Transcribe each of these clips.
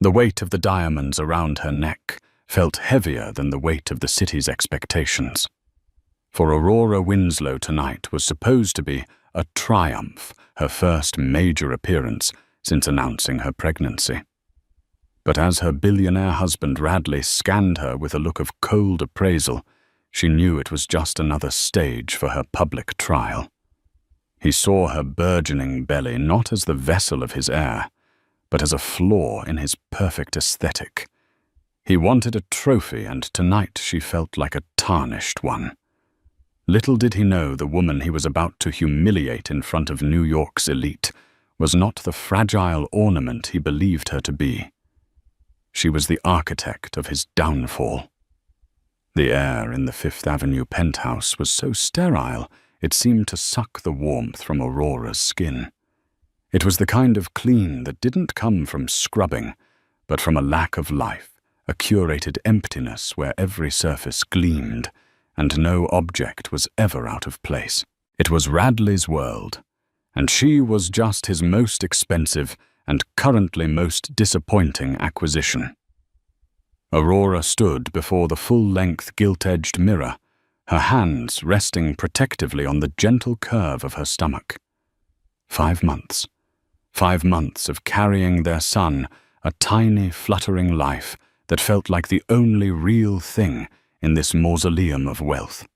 The weight of the diamonds around her neck felt heavier than the weight of the city's expectations. For Aurora Winslow tonight was supposed to be a triumph, her first major appearance since announcing her pregnancy. But as her billionaire husband Radley scanned her with a look of cold appraisal, she knew it was just another stage for her public trial. He saw her burgeoning belly not as the vessel of his heir, but as a flaw in his perfect aesthetic. He wanted a trophy, and tonight she felt like a tarnished one. Little did he know the woman he was about to humiliate in front of New York's elite was not the fragile ornament he believed her to be. She was the architect of his downfall. The air in the Fifth Avenue penthouse was so sterile it seemed to suck the warmth from Aurora's skin. It was the kind of clean that didn't come from scrubbing, but from a lack of life, a curated emptiness where every surface gleamed, and no object was ever out of place. It was Radley's world, and she was just his most expensive and currently most disappointing acquisition. Aurora stood before the full-length gilt-edged mirror, her hands resting protectively on the gentle curve of her stomach. 5 months. 5 months of carrying their son, a tiny, fluttering life that felt like the only real thing in this mausoleum of wealth.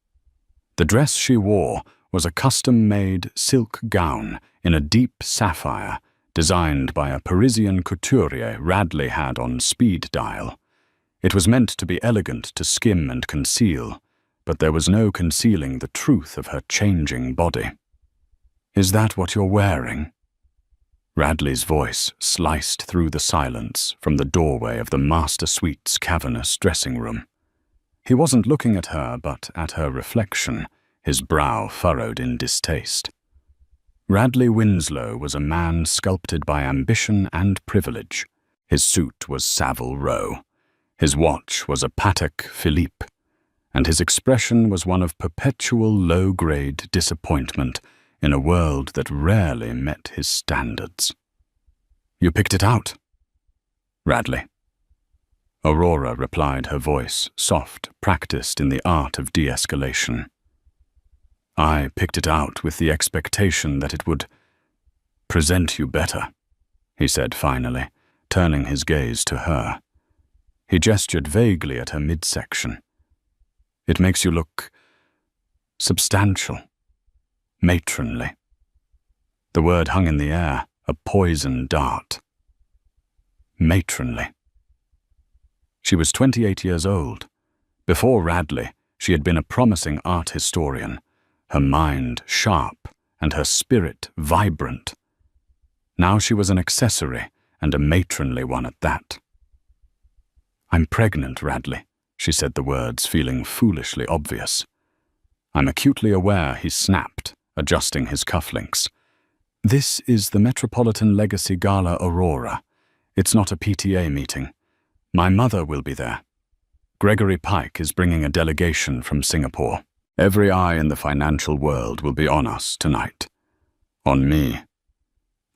The dress she wore was a custom-made silk gown in a deep sapphire, designed by a Parisian couturier Radley had on speed dial. It was meant to be elegant to skim and conceal, but there was no concealing the truth of her changing body. "Is that what you're wearing?" Radley's voice sliced through the silence from the doorway of the master suite's cavernous dressing room. He wasn't looking at her, but at her reflection, his brow furrowed in distaste. Radley Winslow was a man sculpted by ambition and privilege. His suit was Savile Row. His watch was a Patek Philippe, and his expression was one of perpetual low-grade disappointment in a world that rarely met his standards. "You picked it out?" "Radley." Aurora replied, her voice soft, practiced in the art of de-escalation. "I picked it out with the expectation that it would present you better," he said finally, turning his gaze to her. He gestured vaguely at her midsection. "It makes you look substantial, matronly." The word hung in the air, a poison dart. Matronly. She was 28 years old. Before Radley, she had been a promising art historian, her mind sharp and her spirit vibrant. Now she was an accessory, and a matronly one at that. "I'm pregnant, Radley," she said the words, feeling foolishly obvious. "I'm acutely aware," he snapped, adjusting his cufflinks. "This is the Metropolitan Legacy Gala Aurora. It's not a PTA meeting. My mother will be there. Gregory Pike is bringing a delegation from Singapore. Every eye in the financial world will be on us tonight. On me.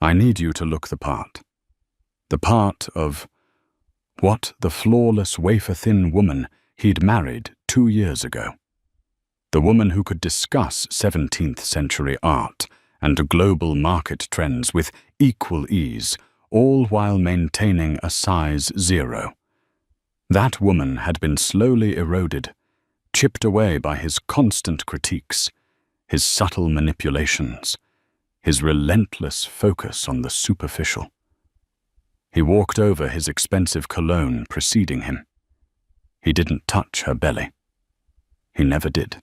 I need you to look the part. The part of what the flawless, wafer-thin woman he'd married 2 years ago. The woman who could discuss 17th century art and global market trends with equal ease, all while maintaining a size 0. That woman had been slowly eroded, chipped away by his constant critiques, his subtle manipulations, his relentless focus on the superficial. He walked over his expensive cologne preceding him. He didn't touch her belly. He never did.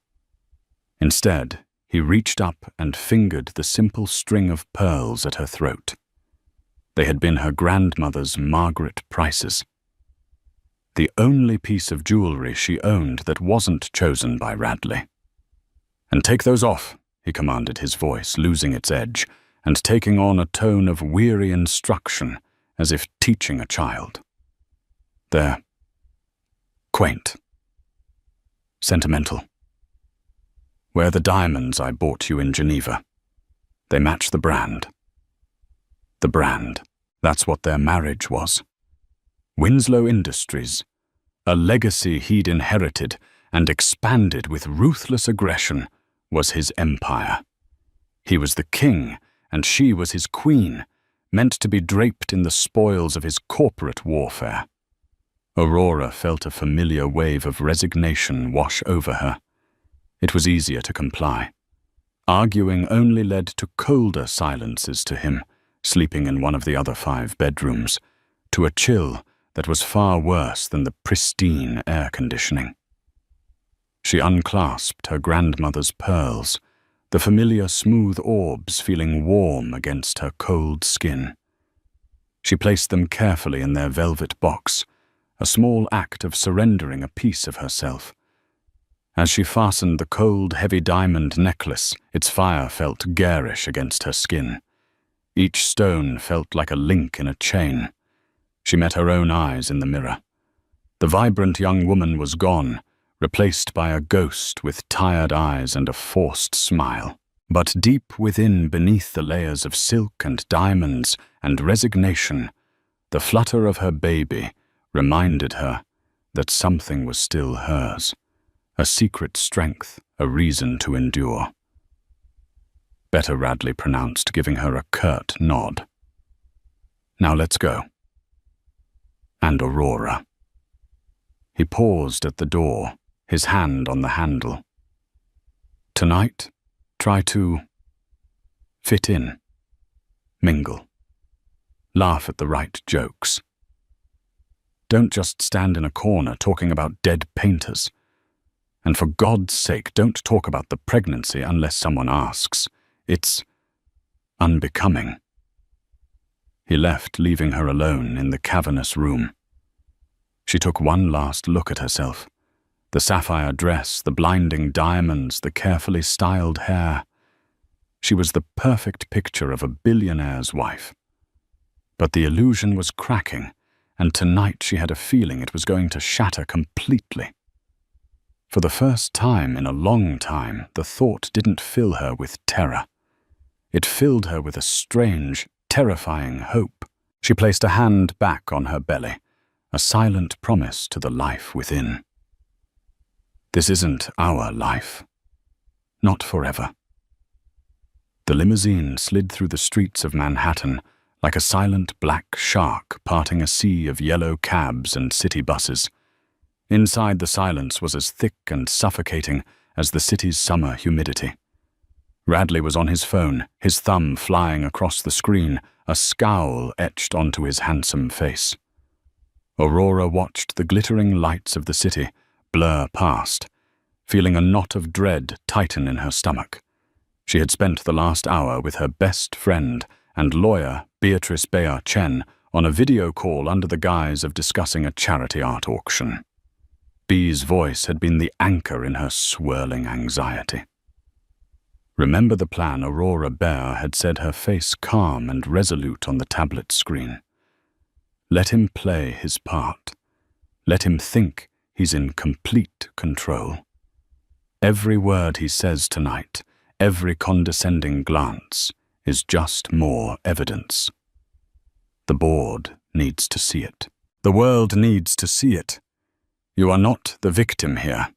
Instead, he reached up and fingered the simple string of pearls at her throat. They had been her grandmother's Margaret Price's. The only piece of jewelry she owned that wasn't chosen by Radley. "And take those off," he commanded, his voice losing its edge and taking on a tone of weary instruction, as if teaching a child. "They're quaint. Sentimental. Wear the diamonds I bought you in Geneva. They match the brand. The brand. That's what their marriage was. Winslow Industries, a legacy he'd inherited and expanded with ruthless aggression, was his empire. He was the king, and she was his queen, meant to be draped in the spoils of his corporate warfare. Aurora felt a familiar wave of resignation wash over her. It was easier to comply. Arguing only led to colder silences to him, sleeping in one of the other 5 bedrooms, to a chill that was far worse than the pristine air conditioning. She unclasped her grandmother's pearls, the familiar smooth orbs feeling warm against her cold skin. She placed them carefully in their velvet box, a small act of surrendering a piece of herself. As she fastened the cold, heavy diamond necklace, its fire felt garish against her skin. Each stone felt like a link in a chain. She met her own eyes in the mirror. The vibrant young woman was gone, replaced by a ghost with tired eyes and a forced smile. But deep within, beneath the layers of silk and diamonds and resignation, the flutter of her baby reminded her that something was still hers, a secret strength, a reason to endure. Better, Radley pronounced, giving her a curt nod. Now let's go. And Aurora. He paused at the door, his hand on the handle. Tonight, try to fit in, mingle, laugh at the right jokes. Don't just stand in a corner talking about dead painters. And for God's sake, don't talk about the pregnancy unless someone asks. It's unbecoming. He left, leaving her alone in the cavernous room. She took one last look at herself. The sapphire dress, the blinding diamonds, the carefully styled hair. She was the perfect picture of a billionaire's wife. But the illusion was cracking, and tonight she had a feeling it was going to shatter completely. For the first time in a long time, the thought didn't fill her with terror. It filled her with a strange, terrifying hope. She placed a hand back on her belly, a silent promise to the life within. This isn't our life. Not forever. The limousine slid through the streets of Manhattan like a silent black shark parting a sea of yellow cabs and city buses. Inside, the silence was as thick and suffocating as the city's summer humidity. Radley was on his phone, his thumb flying across the screen, a scowl etched onto his handsome face. Aurora watched the glittering lights of the city blur past, feeling a knot of dread tighten in her stomach. She had spent the last hour with her best friend and lawyer, Beatrice Bayard Chen, on a video call under the guise of discussing a charity art auction. Bee's voice had been the anchor in her swirling anxiety. Remember the plan, Aurora Bear had said, her face calm and resolute on the tablet screen. Let him play his part. Let him think he's in complete control. Every word he says tonight, every condescending glance, is just more evidence. The board needs to see it. The world needs to see it. You are not the victim here.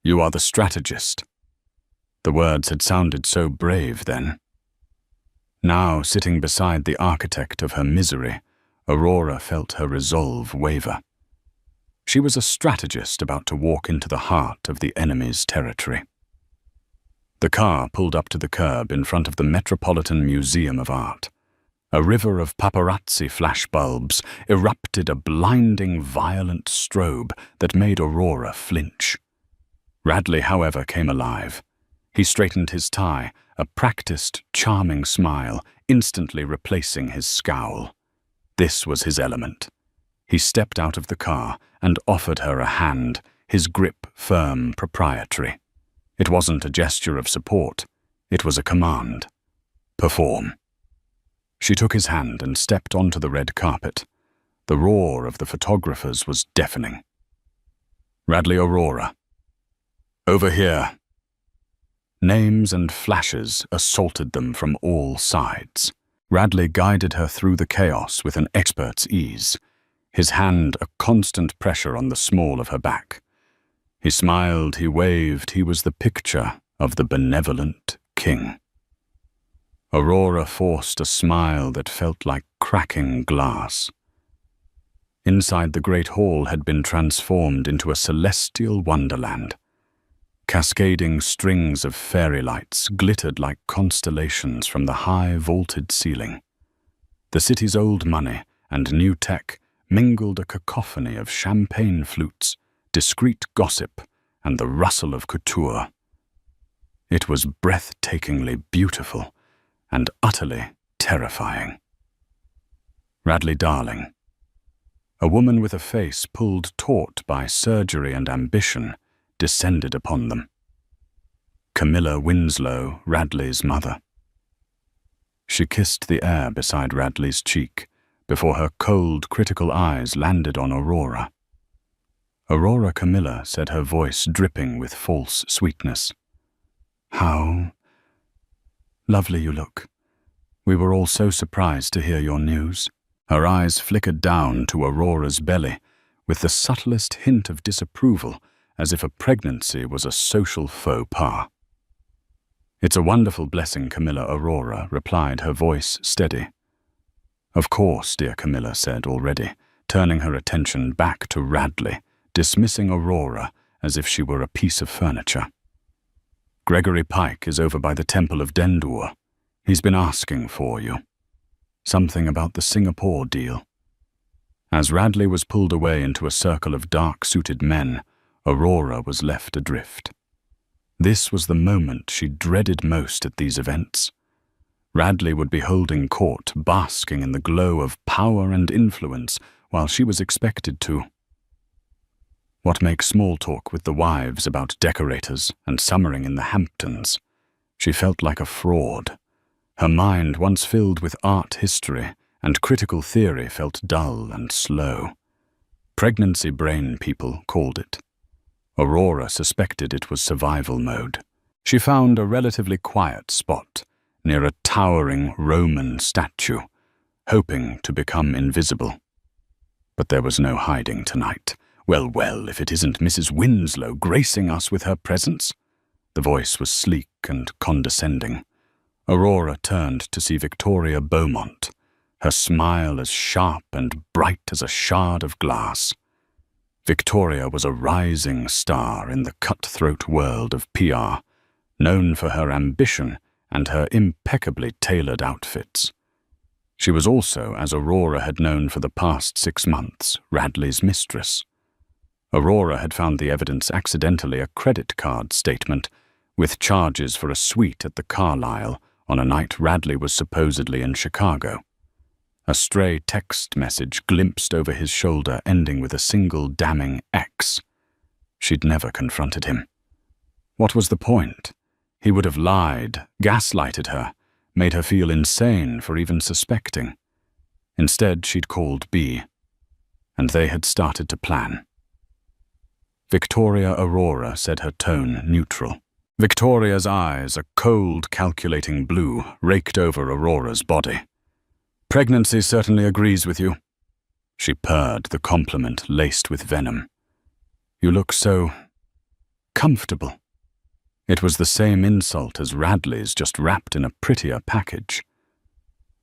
You are the strategist. The words had sounded so brave then. Now, sitting beside the architect of her misery, Aurora felt her resolve waver. She was a strategist about to walk into the heart of the enemy's territory. The car pulled up to the curb in front of the Metropolitan Museum of Art. A river of paparazzi flashbulbs erupted, a blinding, violent strobe that made Aurora flinch. Radley, however, came alive. He straightened his tie, a practiced, charming smile, instantly replacing his scowl. This was his element. He stepped out of the car and offered her a hand, his grip firm, proprietary. It wasn't a gesture of support. It was a command. Perform. She took his hand and stepped onto the red carpet. The roar of the photographers was deafening. Radley, Aurora. Over here. Names and flashes assaulted them from all sides. Radley guided her through the chaos with an expert's ease. his hand a constant pressure on the small of her back. He smiled, he waved, he was the picture of the benevolent king. Aurora forced a smile that felt like cracking glass. Inside the great hall had been transformed into a celestial wonderland. Cascading strings of fairy lights glittered like constellations from the high vaulted ceiling. The city's old money and new tech mingled a cacophony of champagne flutes, discreet gossip, and the rustle of couture. It was breathtakingly beautiful and utterly terrifying. Radley Darling. A woman with a face pulled taut by surgery and ambition descended upon them. Camilla Winslow, Radley's mother. She kissed the air beside Radley's cheek before her cold, critical eyes landed on Aurora. Aurora Camilla said, her voice dripping with false sweetness. "How lovely you look. We were all so surprised to hear your news." Her eyes flickered down to Aurora's belly with the subtlest hint of disapproval, as if a pregnancy was a social faux pas. "It's a wonderful blessing, Camilla," Aurora replied, her voice steady. "Of course," dear Camilla said already, turning her attention back to Radley, dismissing Aurora as if she were a piece of furniture. "Gregory Pike is over by the Temple of Dendur. He's been asking for you. Something about the Singapore deal." As Radley was pulled away into a circle of dark-suited men, Aurora was left adrift. This was the moment she dreaded most at these events. Radley would be holding court, basking in the glow of power and influence, while she was expected to. What makes small talk with the wives about decorators and summering in the Hamptons? She felt like a fraud. Her mind, once filled with art history and critical theory, felt dull and slow. Pregnancy brain, people called it. Aurora suspected it was survival mode. She found a relatively quiet spot near a towering Roman statue, hoping to become invisible. But there was no hiding tonight. Well, if it isn't Mrs. Winslow gracing us with her presence." The voice was sleek and condescending. Aurora turned to see Victoria Beaumont, her smile as sharp and bright as a shard of glass. Victoria was a rising star in the cutthroat world of PR, known for her ambition and her impeccably tailored outfits. She was also, as Aurora had known for the past 6 months, Radley's mistress. Aurora had found the evidence accidentally a credit card statement, with charges for a suite at the Carlyle on a night Radley was supposedly in Chicago. A stray text message glimpsed over his shoulder, ending with a single damning X. She'd never confronted him. What was the point? He would have lied, gaslighted her, made her feel insane for even suspecting. Instead, she'd called B, and they had started to plan. Victoria Aurora said, her tone neutral. Victoria's eyes, a cold, calculating blue, raked over Aurora's body. "Pregnancy certainly agrees with you." She purred, the compliment laced with venom. "You look so comfortable." It was the same insult as Radley's, just wrapped in a prettier package.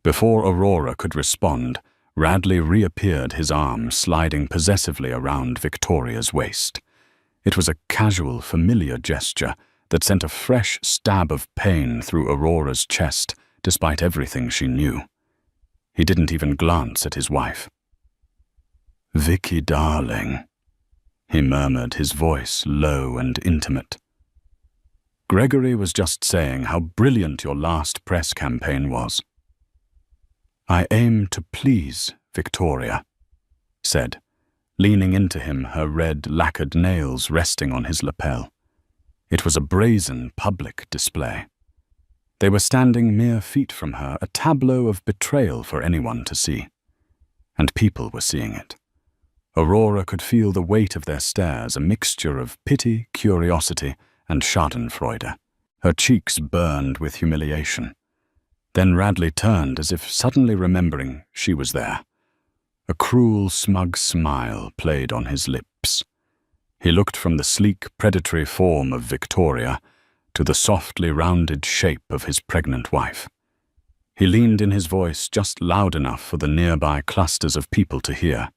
Before Aurora could respond, Radley reappeared, his arm sliding possessively around Victoria's waist. It was a casual, familiar gesture that sent a fresh stab of pain through Aurora's chest, despite everything she knew. He didn't even glance at his wife. "Vicky, darling," he murmured, his voice low and intimate. "Gregory was just saying how brilliant your last press campaign was." "I aim to please Victoria," said, leaning into him, her red lacquered nails resting on his lapel. It was a brazen public display. They were standing mere feet from her, a tableau of betrayal for anyone to see. And people were seeing it. Aurora could feel the weight of their stares, a mixture of pity, curiosity, and schadenfreude. Her cheeks burned with humiliation. Then Radley turned, as if suddenly remembering she was there. A cruel, smug smile played on his lips. He looked from the sleek, predatory form of Victoria to the softly rounded shape of his pregnant wife. He leaned in his voice just loud enough for the nearby clusters of people to hear.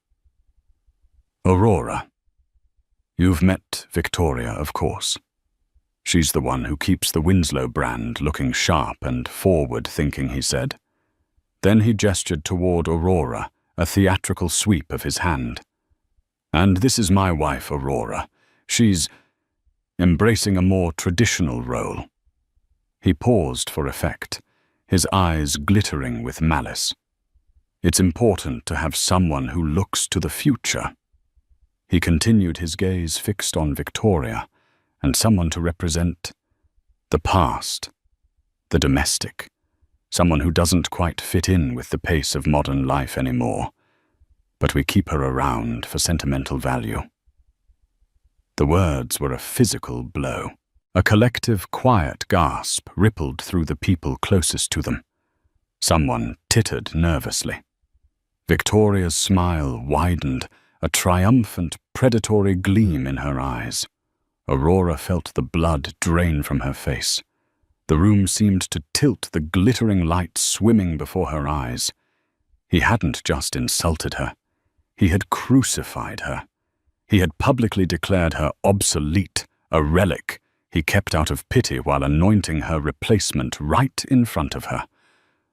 Aurora. You've met Victoria, of course. She's the one who keeps the Winslow brand looking sharp and forward-thinking, he said. Then he gestured toward Aurora, a theatrical sweep of his hand. And this is my wife, Aurora. She's embracing a more traditional role. He paused for effect, his eyes glittering with malice. It's important to have someone who looks to the future. He continued, his gaze fixed on Victoria, and someone to represent the past, the domestic, someone who doesn't quite fit in with the pace of modern life anymore, but we keep her around for sentimental value. The words were a physical blow. A collective, quiet gasp rippled through the people closest to them. Someone tittered nervously. Victoria's smile widened, a triumphant, predatory gleam in her eyes. Aurora felt the blood drain from her face. The room seemed to tilt, the glittering light swimming before her eyes. He hadn't just insulted her. He had crucified her. He had publicly declared her obsolete, a relic he kept out of pity while anointing her replacement right in front of her.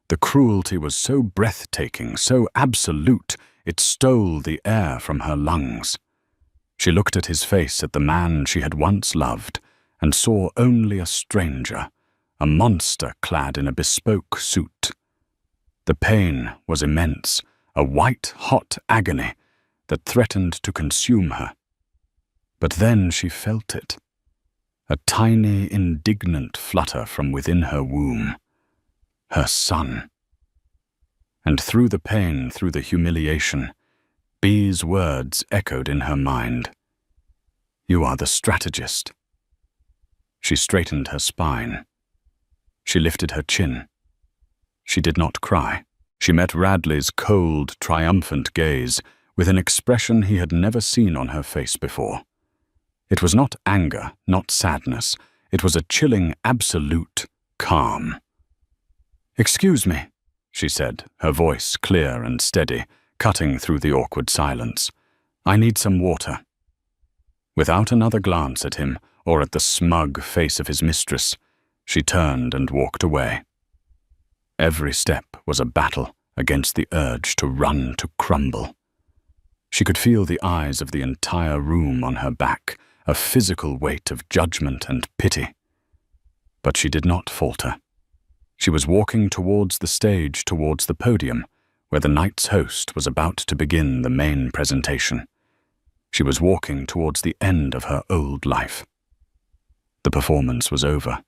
The cruelty was so breathtaking, so absolute, it stole the air from her lungs. She looked at his face, at the man she had once loved, and saw only a stranger, a monster clad in a bespoke suit. The pain was immense, a white-hot agony that threatened to consume her. But then she felt it, a tiny, indignant flutter from within her womb. Her son. And through the pain, through the humiliation, B's words echoed in her mind. You are the strategist. She straightened her spine. She lifted her chin. She did not cry. She met Radley's cold, triumphant gaze with an expression he had never seen on her face before. It was not anger, not sadness. It was a chilling, absolute calm. "Excuse me," she said, her voice clear and steady, cutting through the awkward silence. "I need some water." Without another glance at him or at the smug face of his mistress, she turned and walked away. Every step was a battle against the urge to run, to crumble. She could feel the eyes of the entire room on her back, a physical weight of judgment and pity. But she did not falter. She was walking towards the stage, towards the podium, where the night's host was about to begin the main presentation. She was walking towards the end of her old life. The performance was over.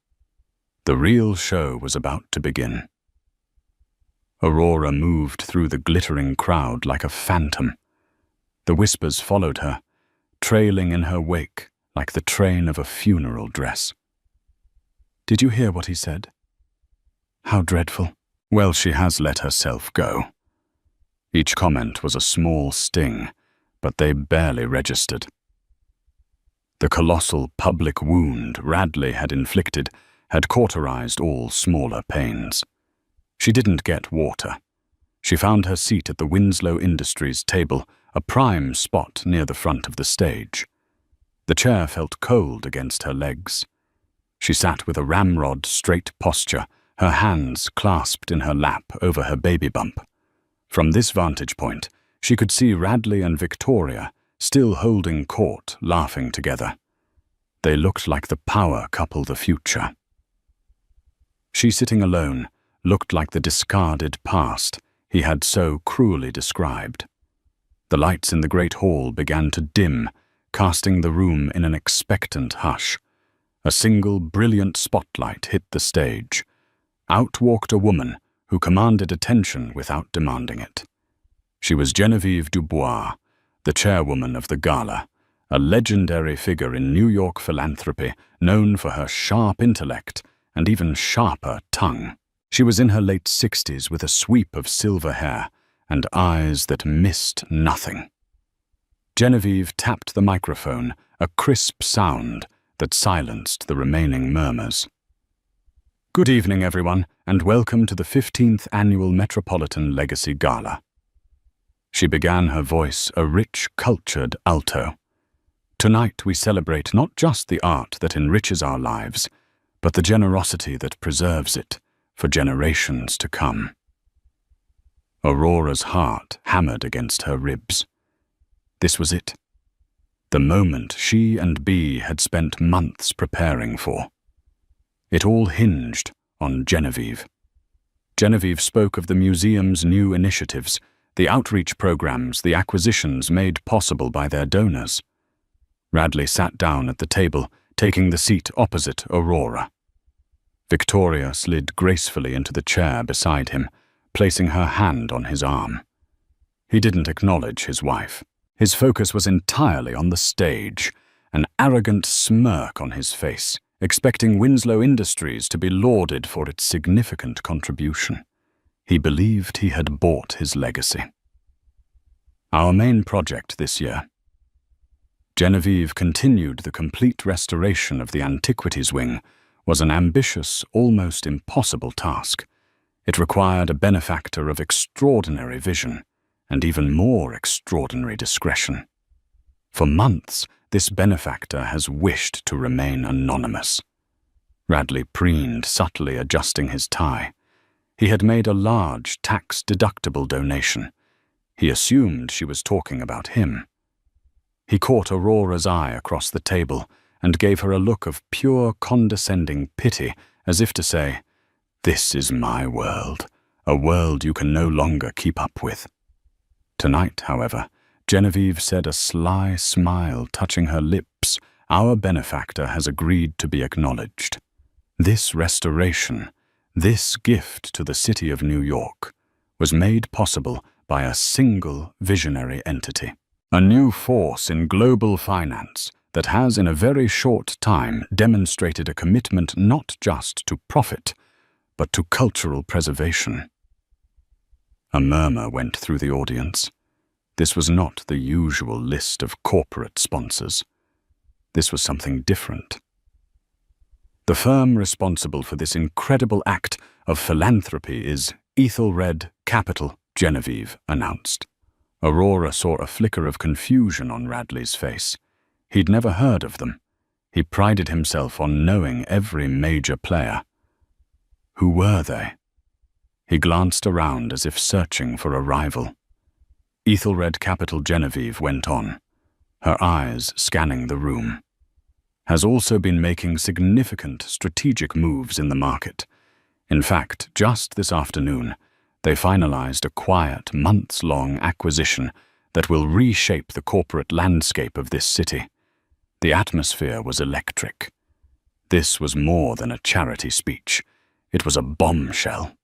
The real show was about to begin. Aurora moved through the glittering crowd like a phantom. The whispers followed her, trailing in her wake like the train of a funeral dress. "Did you hear what he said? How dreadful." Well, she has let herself go. Each comment was a small sting, but they barely registered. The colossal public wound Radley had inflicted had cauterized all smaller pains. She didn't get water. She found her seat at the Winslow Industries table, a prime spot near the front of the stage. The chair felt cold against her legs. She sat with a ramrod straight posture, her hands clasped in her lap over her baby bump. From this vantage point, she could see Radley and Victoria still holding court, laughing together. They looked like the power couple the future. She, sitting alone, looked like the discarded past he had so cruelly described. The lights in the great hall began to dim, casting the room in an expectant hush. A single brilliant spotlight hit the stage. Out walked a woman who commanded attention without demanding it. She was Genevieve Dubois, the chairwoman of the Gala, a legendary figure in New York philanthropy, known for her sharp intellect and even sharper tongue. She was in her late 60s with a sweep of silver hair and eyes that missed nothing. Genevieve tapped the microphone, a crisp sound that silenced the remaining murmurs. Good evening, everyone, and welcome to the 15th Annual Metropolitan Legacy Gala. She began her voice a rich, cultured alto. Tonight we celebrate not just the art that enriches our lives, but the generosity that preserves it for generations to come. Aurora's heart hammered against her ribs. This was it. The moment she and Bea had spent months preparing for. It all hinged on Genevieve. Genevieve spoke of the museum's new initiatives, the outreach programs, the acquisitions made possible by their donors. Radley sat down at the table, taking the seat opposite Aurora. Victoria slid gracefully into the chair beside him, placing her hand on his arm. He didn't acknowledge his wife. His focus was entirely on the stage, an arrogant smirk on his face, expecting Winslow Industries to be lauded for its significant contribution. He believed he had bought his legacy. Our main project this year. Genevieve continued the complete restoration of the Antiquities Wing, was an ambitious, almost impossible task. It required a benefactor of extraordinary vision, and even more extraordinary discretion. For months, this benefactor has wished to remain anonymous. Radley preened, subtly adjusting his tie. He had made a large, tax-deductible donation. He assumed she was talking about him. He caught Aurora's eye across the table and gave her a look of pure, condescending pity, as if to say, "This is my world, a world you can no longer keep up with." Tonight, however, Genevieve said, a sly smile touching her lips, "Our benefactor has agreed to be acknowledged. This restoration, this gift to the city of New York, was made possible by a single visionary entity, a new force in global finance that has in a very short time demonstrated a commitment not just to profit, but to cultural preservation." A murmur went through the audience. This was not the usual list of corporate sponsors. This was something different. The firm responsible for this incredible act of philanthropy is Ethelred Capital, Genevieve announced. Aurora saw a flicker of confusion on Radley's face. He'd never heard of them. He prided himself on knowing every major player. Who were they? He glanced around as if searching for a rival. Ethelred Capital, Genevieve went on, her eyes scanning the room. Has also been making significant strategic moves in the market. In fact, just this afternoon, they finalized a quiet, months-long acquisition that will reshape the corporate landscape of this city. The atmosphere was electric. This was more than a charity speech. It was a bombshell.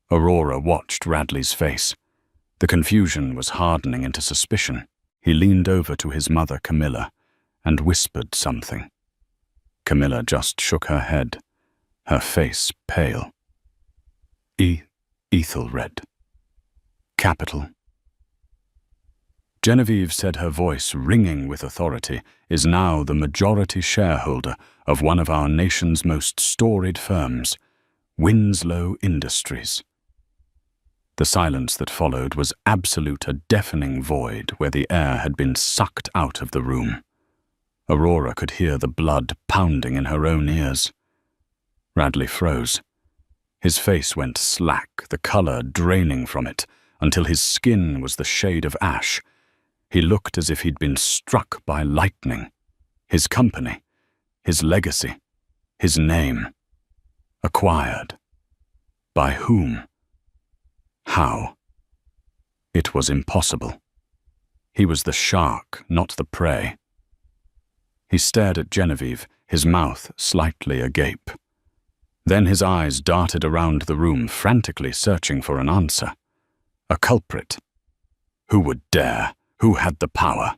Aurora watched Radley's face. The confusion was hardening into suspicion. He leaned over to his mother, Camilla, and whispered something. Camilla just shook her head, her face pale. Ethelred. Capital. Genevieve said, her voice ringing with authority, is now the majority shareholder of one of our nation's most storied firms, Winslow Industries. The silence that followed was absolute, a deafening void where the air had been sucked out of the room. Aurora could hear the blood pounding in her own ears. Radley froze. His face went slack, the color draining from it, until his skin was the shade of ash. He looked as if he'd been struck by lightning. His company, his legacy, his name. Acquired. By whom? How? It was impossible. He was the shark, not the prey. He stared at Genevieve, his mouth slightly agape. Then his eyes darted around the room, frantically searching for an answer. A culprit. Who would dare? Who had the power?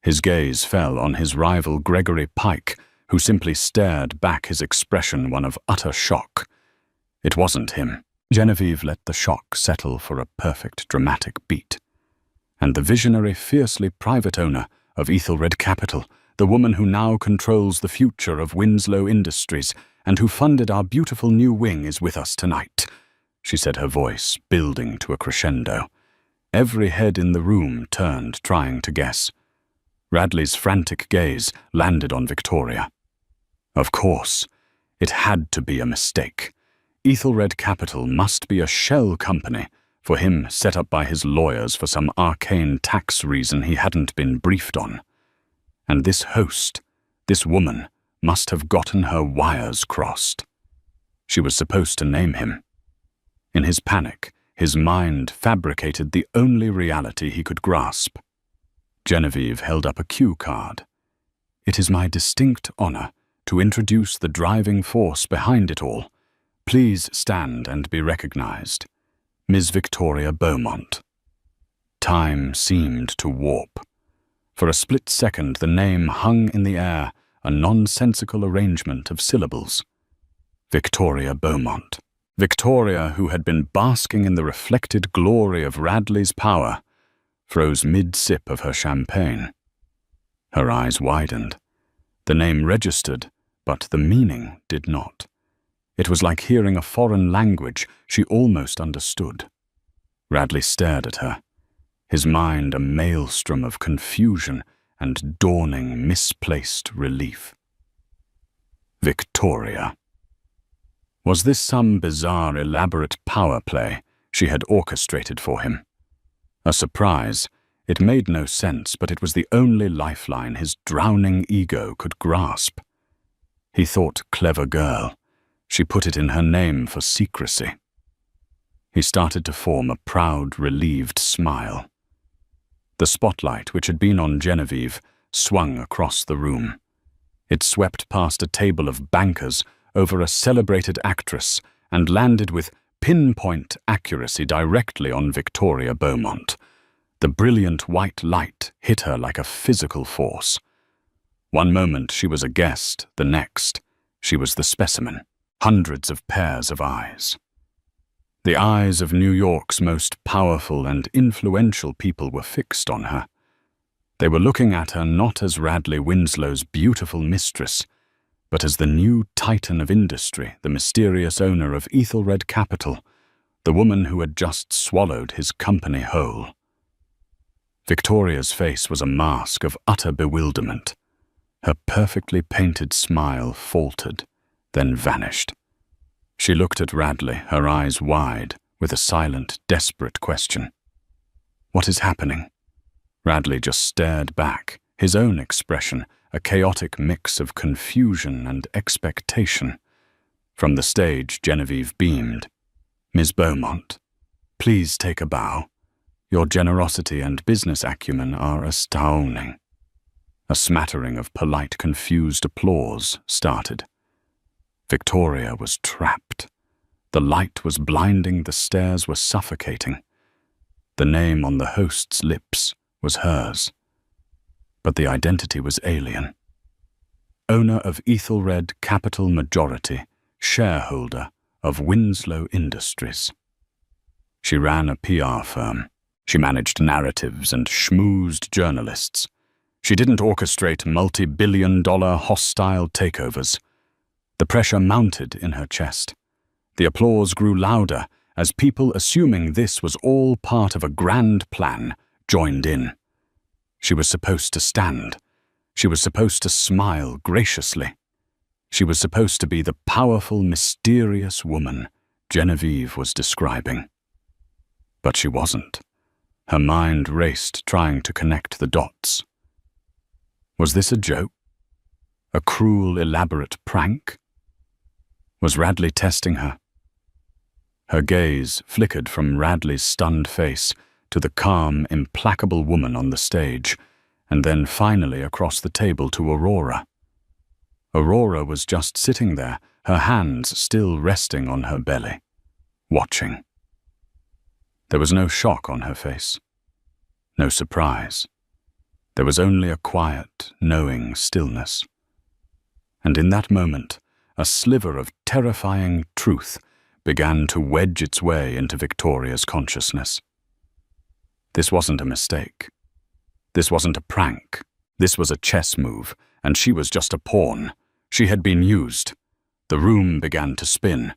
His gaze fell on his rival Gregory Pike, who simply stared back, his expression one of utter shock. It wasn't him. Genevieve let the shock settle for a perfect dramatic beat. And the visionary, fiercely private owner of Ethelred Capital, the woman who now controls the future of Winslow Industries and who funded our beautiful new wing, is with us tonight, she said, her voice building to a crescendo. Every head in the room turned, trying to guess. Radley's frantic gaze landed on Victoria. Of course, it had to be a mistake. Ethelred Capital must be a shell company for him, set up by his lawyers for some arcane tax reason he hadn't been briefed on. And this host, this woman, must have gotten her wires crossed. She was supposed to name him. In his panic, his mind fabricated the only reality he could grasp. Genevieve held up a cue card. It is my distinct honor to introduce the driving force behind it all. Please stand and be recognized. Ms. Victoria Beaumont. Time seemed to warp. For a split second, the name hung in the air, a nonsensical arrangement of syllables. Victoria Beaumont. Victoria, who had been basking in the reflected glory of Radley's power, froze mid-sip of her champagne. Her eyes widened. The name registered, but the meaning did not. It was like hearing a foreign language she almost understood. Radley stared at her, his mind a maelstrom of confusion and dawning misplaced relief. Victoria. Was this some bizarre, elaborate power play she had orchestrated for him? A surprise. It made no sense, but it was the only lifeline his drowning ego could grasp. He thought, clever girl. She put it in her name for secrecy. He started to form a proud, relieved smile. The spotlight, which had been on Genevieve, swung across the room. It swept past a table of bankers over a celebrated actress and landed with pinpoint accuracy directly on Victoria Beaumont. The brilliant white light hit her like a physical force. One moment she was a guest, the next she was the specimen. Hundreds of pairs of eyes. The eyes of New York's most powerful and influential people were fixed on her. They were looking at her not as Radley Winslow's beautiful mistress, but as the new titan of industry, the mysterious owner of Ethelred Capital, the woman who had just swallowed his company whole. Victoria's face was a mask of utter bewilderment. Her perfectly painted smile faltered, then vanished. She looked at Radley, her eyes wide, with a silent, desperate question. What is happening? Radley just stared back, his own expression a chaotic mix of confusion and expectation. From the stage, Genevieve beamed. Ms. Beaumont, please take a bow. Your generosity and business acumen are astounding. A smattering of polite, confused applause started. Victoria was trapped. The light was blinding, the stares were suffocating. The name on the host's lips was hers. But the identity was alien. Owner of Ethelred Capital Majority, shareholder of Winslow Industries. She ran a PR firm. She managed narratives and schmoozed journalists. She didn't orchestrate multi-billion-dollar hostile takeovers. The pressure mounted in her chest. The applause grew louder as people, assuming this was all part of a grand plan, joined in. She was supposed to stand. She was supposed to smile graciously. She was supposed to be the powerful, mysterious woman Genevieve was describing. But she wasn't. Her mind raced, trying to connect the dots. Was this a joke? A cruel, elaborate prank? Was Radley testing her? Her gaze flickered from Radley's stunned face to the calm, implacable woman on the stage, and then finally across the table to Aurora. Aurora was just sitting there, her hands still resting on her belly, watching. There was no shock on her face, no surprise. There was only a quiet, knowing stillness. And in that moment, a sliver of terrifying truth began to wedge its way into Victoria's consciousness. This wasn't a mistake. This wasn't a prank. This was a chess move, and she was just a pawn. She had been used. The room began to spin.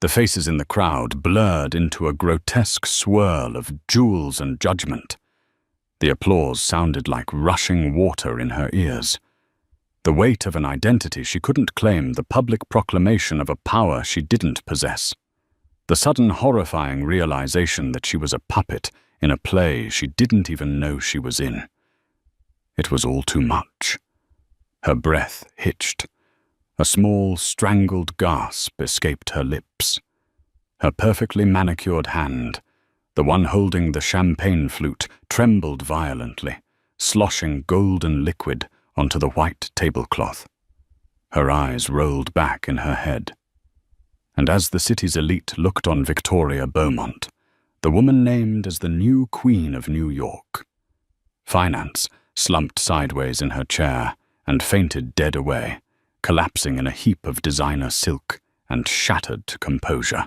The faces in the crowd blurred into a grotesque swirl of jewels and judgment. The applause sounded like rushing water in her ears. The weight of an identity she couldn't claim, the public proclamation of a power she didn't possess. The sudden horrifying realization that she was a puppet in a play she didn't even know she was in. It was all too much. Her breath hitched. A small, strangled gasp escaped her lips. Her perfectly manicured hand, the one holding the champagne flute, trembled violently, sloshing golden liquid onto the white tablecloth. Her eyes rolled back in her head. And as the city's elite looked on Victoria Beaumont, the woman named as the new Queen of New York, Finance slumped sideways in her chair and fainted dead away, collapsing in a heap of designer silk and shattered composure.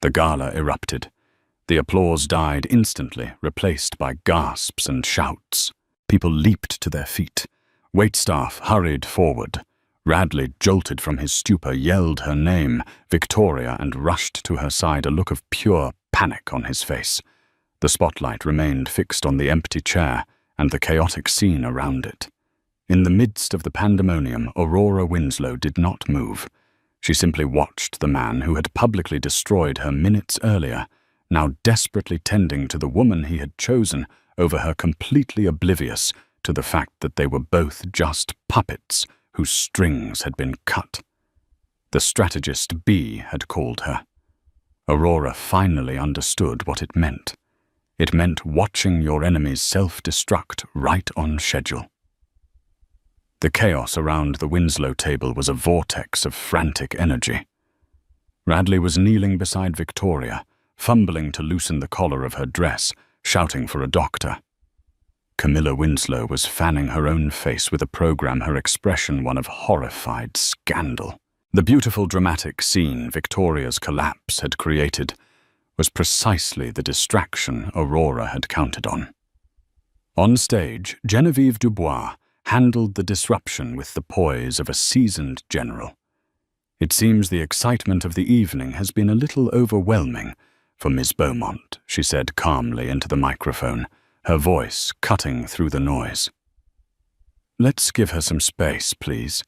The gala erupted. The applause died instantly, replaced by gasps and shouts. People leaped to their feet. Waitstaff hurried forward. Radley, jolted from his stupor, yelled her name, Victoria, and rushed to her side, a look of pure panic on his face. The spotlight remained fixed on the empty chair and the chaotic scene around it. In the midst of the pandemonium, Aurora Winslow did not move. She simply watched the man who had publicly destroyed her minutes earlier, now desperately tending to the woman he had chosen over her, completely oblivious to the fact that they were both just puppets whose strings had been cut. The strategist B had called her. Aurora finally understood what it meant. It meant watching your enemies self-destruct right on schedule. The chaos around the Winslow table was a vortex of frantic energy. Radley was kneeling beside Victoria, fumbling to loosen the collar of her dress, shouting for a doctor. Camilla Winslow was fanning her own face with a program, her expression one of horrified scandal. The beautiful dramatic scene Victoria's collapse had created was precisely the distraction Aurora had counted on. On stage, Genevieve Dubois handled the disruption with the poise of a seasoned general. It seems the excitement of the evening has been a little overwhelming for Miss Beaumont, she said calmly into the microphone, her voice cutting through the noise. Let's give her some space, please.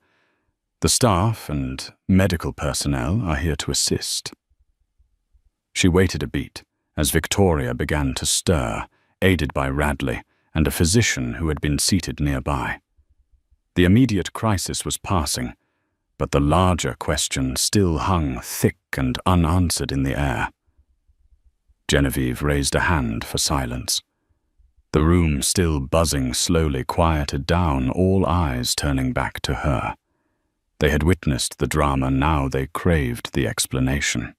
The staff and medical personnel are here to assist. She waited a beat as Victoria began to stir, aided by Radley and a physician who had been seated nearby. The immediate crisis was passing, but the larger question still hung thick and unanswered in the air. Genevieve raised a hand for silence. The room, still buzzing slowly, quieted down, all eyes turning back to her. They had witnessed the drama, now they craved the explanation.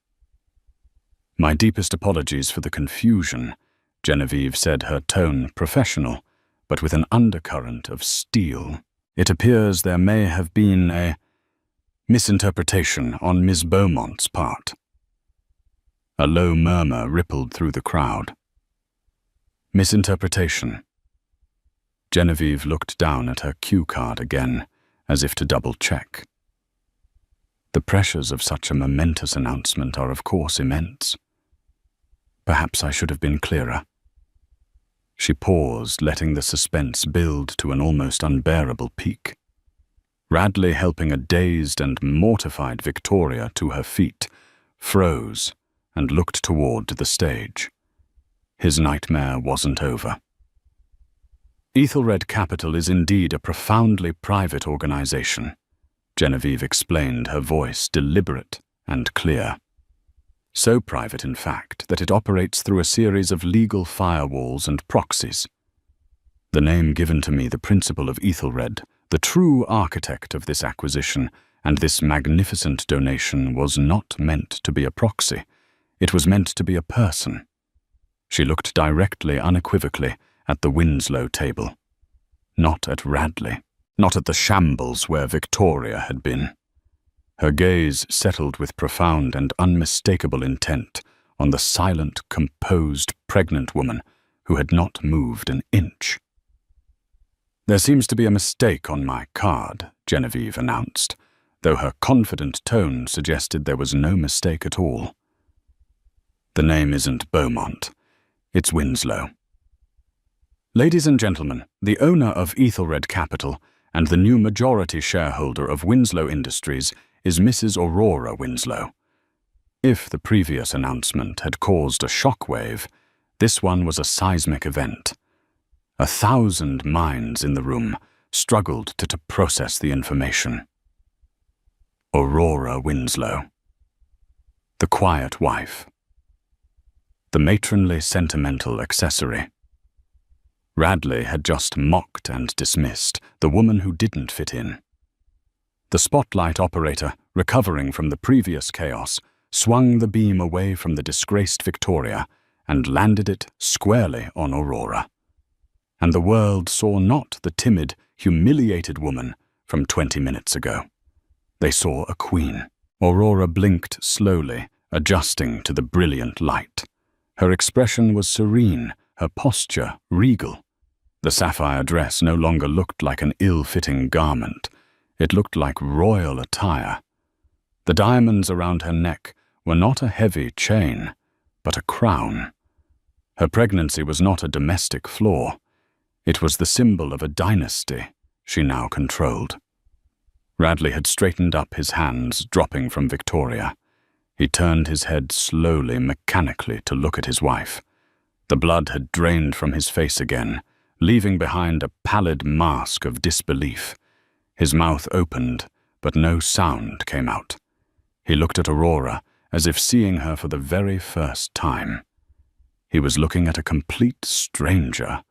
My deepest apologies for the confusion, Genevieve said, her tone professional, but with an undercurrent of steel. It appears there may have been a misinterpretation on Miss Beaumont's part. A low murmur rippled through the crowd. Misinterpretation. Genevieve looked down at her cue card again, as if to double-check. The pressures of such a momentous announcement are of course immense. Perhaps I should have been clearer. She paused, letting the suspense build to an almost unbearable peak. Radley, helping a dazed and mortified Victoria to her feet, froze and looked toward the stage. His nightmare wasn't over. Ethelred Capital is indeed a profoundly private organization, Genevieve explained, her voice deliberate and clear. So private, in fact, that it operates through a series of legal firewalls and proxies. The name given to me, the principal of Ethelred, the true architect of this acquisition and this magnificent donation, was not meant to be a proxy. It was meant to be a person. She looked directly, unequivocally, at the Winslow table. Not at Radley. Not at the shambles where Victoria had been. Her gaze settled with profound and unmistakable intent on the silent, composed, pregnant woman who had not moved an inch. "There seems to be a mistake on my card," Genevieve announced, though her confident tone suggested there was no mistake at all. "The name isn't Beaumont. It's Winslow." "Ladies and gentlemen, the owner of Ethelred Capital and the new majority shareholder of Winslow Industries is Mrs. Aurora Winslow." If the previous announcement had caused a shockwave, this one was a seismic event. 1,000 minds in the room struggled to process the information. Aurora Winslow. The quiet wife. The matronly sentimental accessory. Radley had just mocked and dismissed the woman who didn't fit in. The spotlight operator, recovering from the previous chaos, swung the beam away from the disgraced Victoria and landed it squarely on Aurora. And the world saw not the timid, humiliated woman from 20 minutes ago. They saw a queen. Aurora blinked slowly, adjusting to the brilliant light. Her expression was serene, her posture regal. The sapphire dress no longer looked like an ill-fitting garment. It looked like royal attire. The diamonds around her neck were not a heavy chain, but a crown. Her pregnancy was not a domestic flaw. It was the symbol of a dynasty she now controlled. Radley had straightened up, his hands dropping from Victoria. He turned his head slowly, mechanically, to look at his wife. The blood had drained from his face again, leaving behind a pallid mask of disbelief. His mouth opened, but no sound came out. He looked at Aurora, as if seeing her for the very first time. He was looking at a complete stranger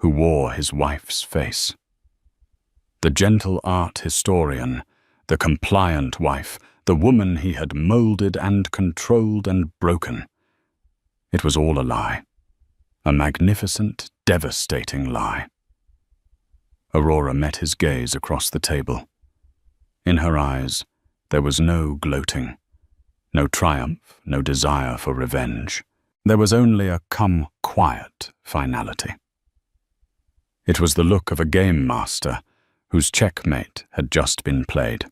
who wore his wife's face. The gentle art historian, the compliant wife, the woman he had molded and controlled and broken. It was all a lie. A magnificent, devastating lie. Aurora met his gaze across the table. In her eyes, there was no gloating, no triumph, no desire for revenge. There was only a come quiet finality. It was the look of a game master whose checkmate had just been played.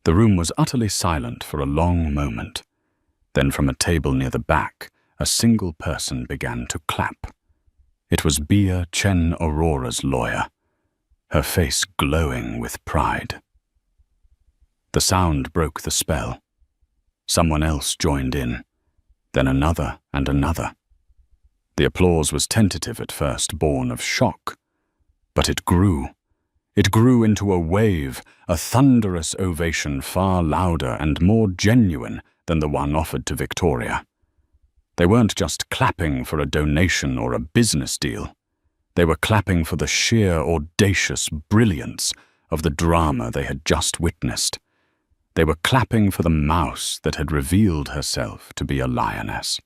The room was utterly silent for a long moment. Then from a table near the back, a single person began to clap. It was Bia Chen Aurora's lawyer, her face glowing with pride. The sound broke the spell. Someone else joined in, then another and another. The applause was tentative at first, born of shock. But it grew. It grew into a wave, a thunderous ovation far louder and more genuine than the one offered to Victoria. They weren't just clapping for a donation or a business deal. They were clapping for the sheer audacious brilliance of the drama they had just witnessed. They were clapping for the mouse that had revealed herself to be a lioness.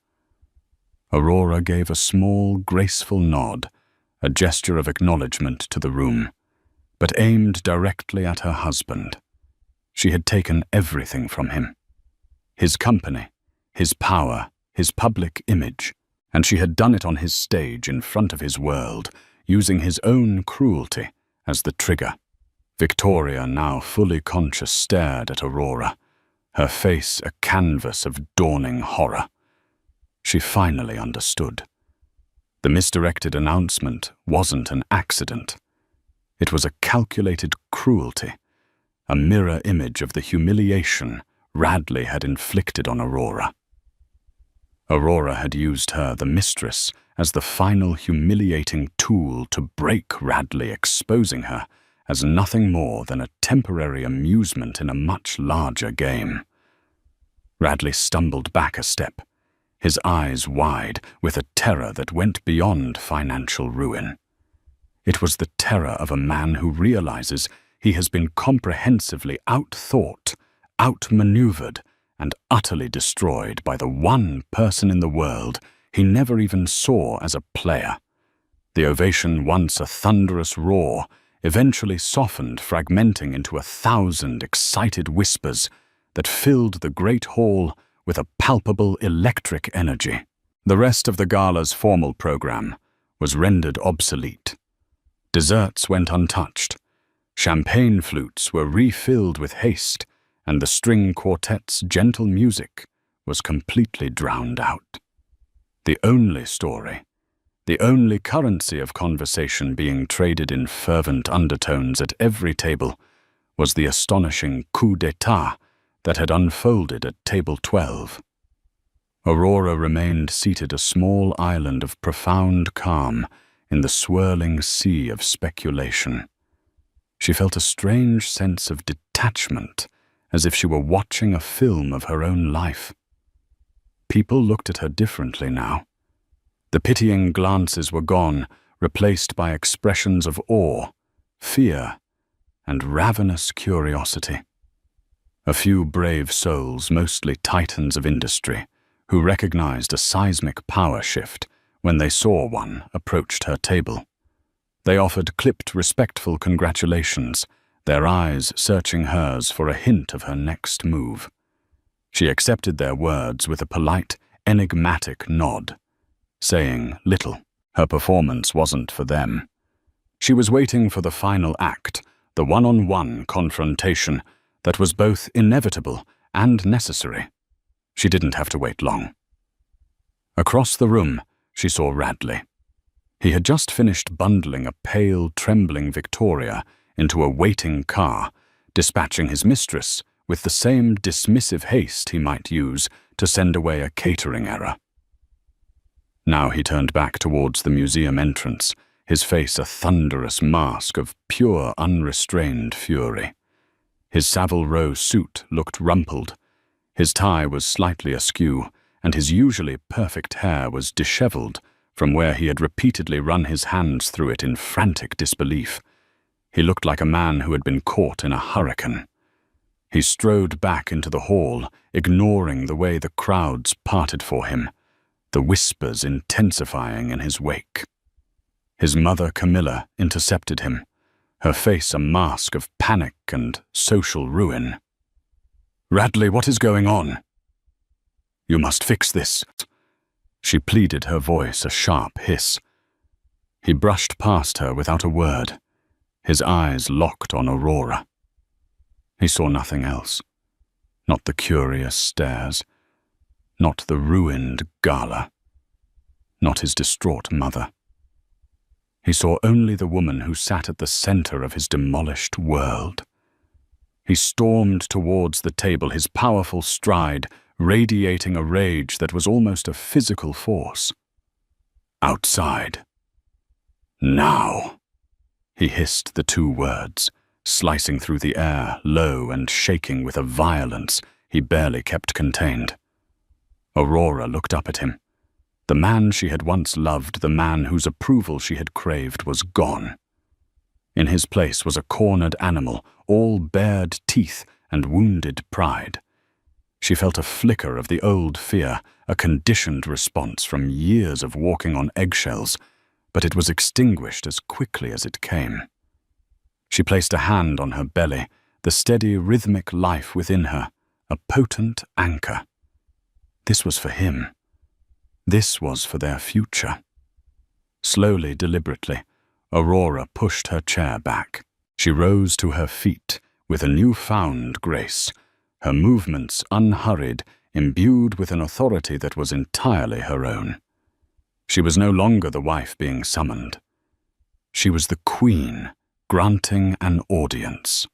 Aurora gave a small, graceful nod, a gesture of acknowledgement to the room, but aimed directly at her husband. She had taken everything from him. His company, his power, his public image, and she had done it on his stage in front of his world, using his own cruelty as the trigger. Victoria, now fully conscious, stared at Aurora, her face a canvas of dawning horror. She finally understood. The misdirected announcement wasn't an accident. It was a calculated cruelty, a mirror image of the humiliation Radley had inflicted on Aurora. Aurora had used her, the mistress, as the final humiliating tool to break Radley, exposing her as nothing more than a temporary amusement in a much larger game. Radley stumbled back a step, his eyes wide with a terror that went beyond financial ruin. It was the terror of a man who realizes he has been comprehensively outthought, outmaneuvered, and utterly destroyed by the one person in the world he never even saw as a player. The ovation, once a thunderous roar, eventually softened, fragmenting into 1,000 excited whispers that filled the great hall with a palpable electric energy. The rest of the gala's formal program was rendered obsolete. Desserts went untouched. Champagne flutes were refilled with haste, and the string quartet's gentle music was completely drowned out. The only story, the only currency of conversation being traded in fervent undertones at every table, was the astonishing coup d'etat that had unfolded at table 12. Aurora remained seated a small island of profound calm in the swirling sea of speculation. She felt a strange sense of detachment, as if she were watching a film of her own life. People looked at her differently now. The pitying glances were gone, replaced by expressions of awe, fear, and ravenous curiosity. A few brave souls, mostly titans of industry, who recognized a seismic power shift when they saw one, approached her table. They offered clipped, respectful congratulations, their eyes searching hers for a hint of her next move. She accepted their words with a polite, enigmatic nod, saying little. Her performance wasn't for them. She was waiting for the final act, the one-on-one confrontation that was both inevitable and necessary. She didn't have to wait long. Across the room, she saw Radley. He had just finished bundling a pale, trembling Victoria into a waiting car, dispatching his mistress with the same dismissive haste he might use to send away a catering error. Now he turned back towards the museum entrance, his face a thunderous mask of pure, unrestrained fury. His Savile Row suit looked rumpled. His tie was slightly askew, and his usually perfect hair was disheveled from where he had repeatedly run his hands through it in frantic disbelief. He looked like a man who had been caught in a hurricane. He strode back into the hall, ignoring the way the crowds parted for him, the whispers intensifying in his wake. His mother, Camilla, intercepted him, her face a mask of panic and social ruin. "Radley, what is going on?" "You must fix this." She pleaded, her voice a sharp hiss. He brushed past her without a word, his eyes locked on Aurora. He saw nothing else. Not the curious stares, not the ruined Gala, not his distraught mother. He saw only the woman who sat at the center of his demolished world. He stormed towards the table, his powerful stride radiating a rage that was almost a physical force. "Outside. Now." He hissed the two words, slicing through the air, low and shaking with a violence he barely kept contained. Aurora looked up at him. The man she had once loved, the man whose approval she had craved, was gone. In his place was a cornered animal, all bared teeth and wounded pride. She felt a flicker of the old fear, a conditioned response from years of walking on eggshells, but it was extinguished as quickly as it came. She placed a hand on her belly, the steady, rhythmic life within her, a potent anchor. This was for him. This was for their future. Slowly, deliberately, Aurora pushed her chair back. She rose to her feet with a newfound grace, her movements unhurried, imbued with an authority that was entirely her own. She was no longer the wife being summoned. She was the queen, granting an audience.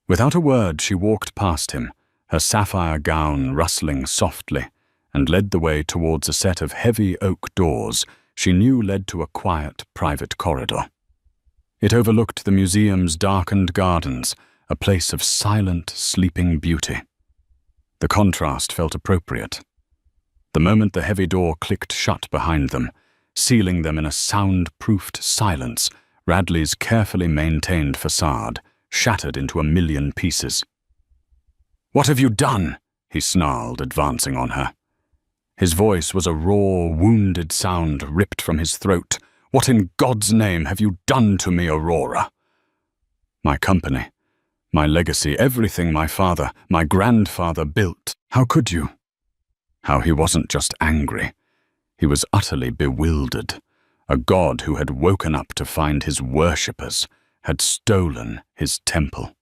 Without a word, she walked past him, her sapphire gown rustling softly, and led the way towards a set of heavy oak doors she knew led to a quiet, private corridor. It overlooked the museum's darkened gardens, a place of silent, sleeping beauty. The contrast felt appropriate. The moment the heavy door clicked shut behind them, sealing them in a sound-proofed silence, Radley's carefully maintained facade shattered into a million pieces. "What have you done?" he snarled, advancing on her. His voice was a raw, wounded sound ripped from his throat, What in God's name have you done to me, Aurora? My company, my legacy, everything my father, my grandfather built. How could you? How he wasn't just angry. He was utterly bewildered. A god who had woken up to find his worshippers had stolen his temple.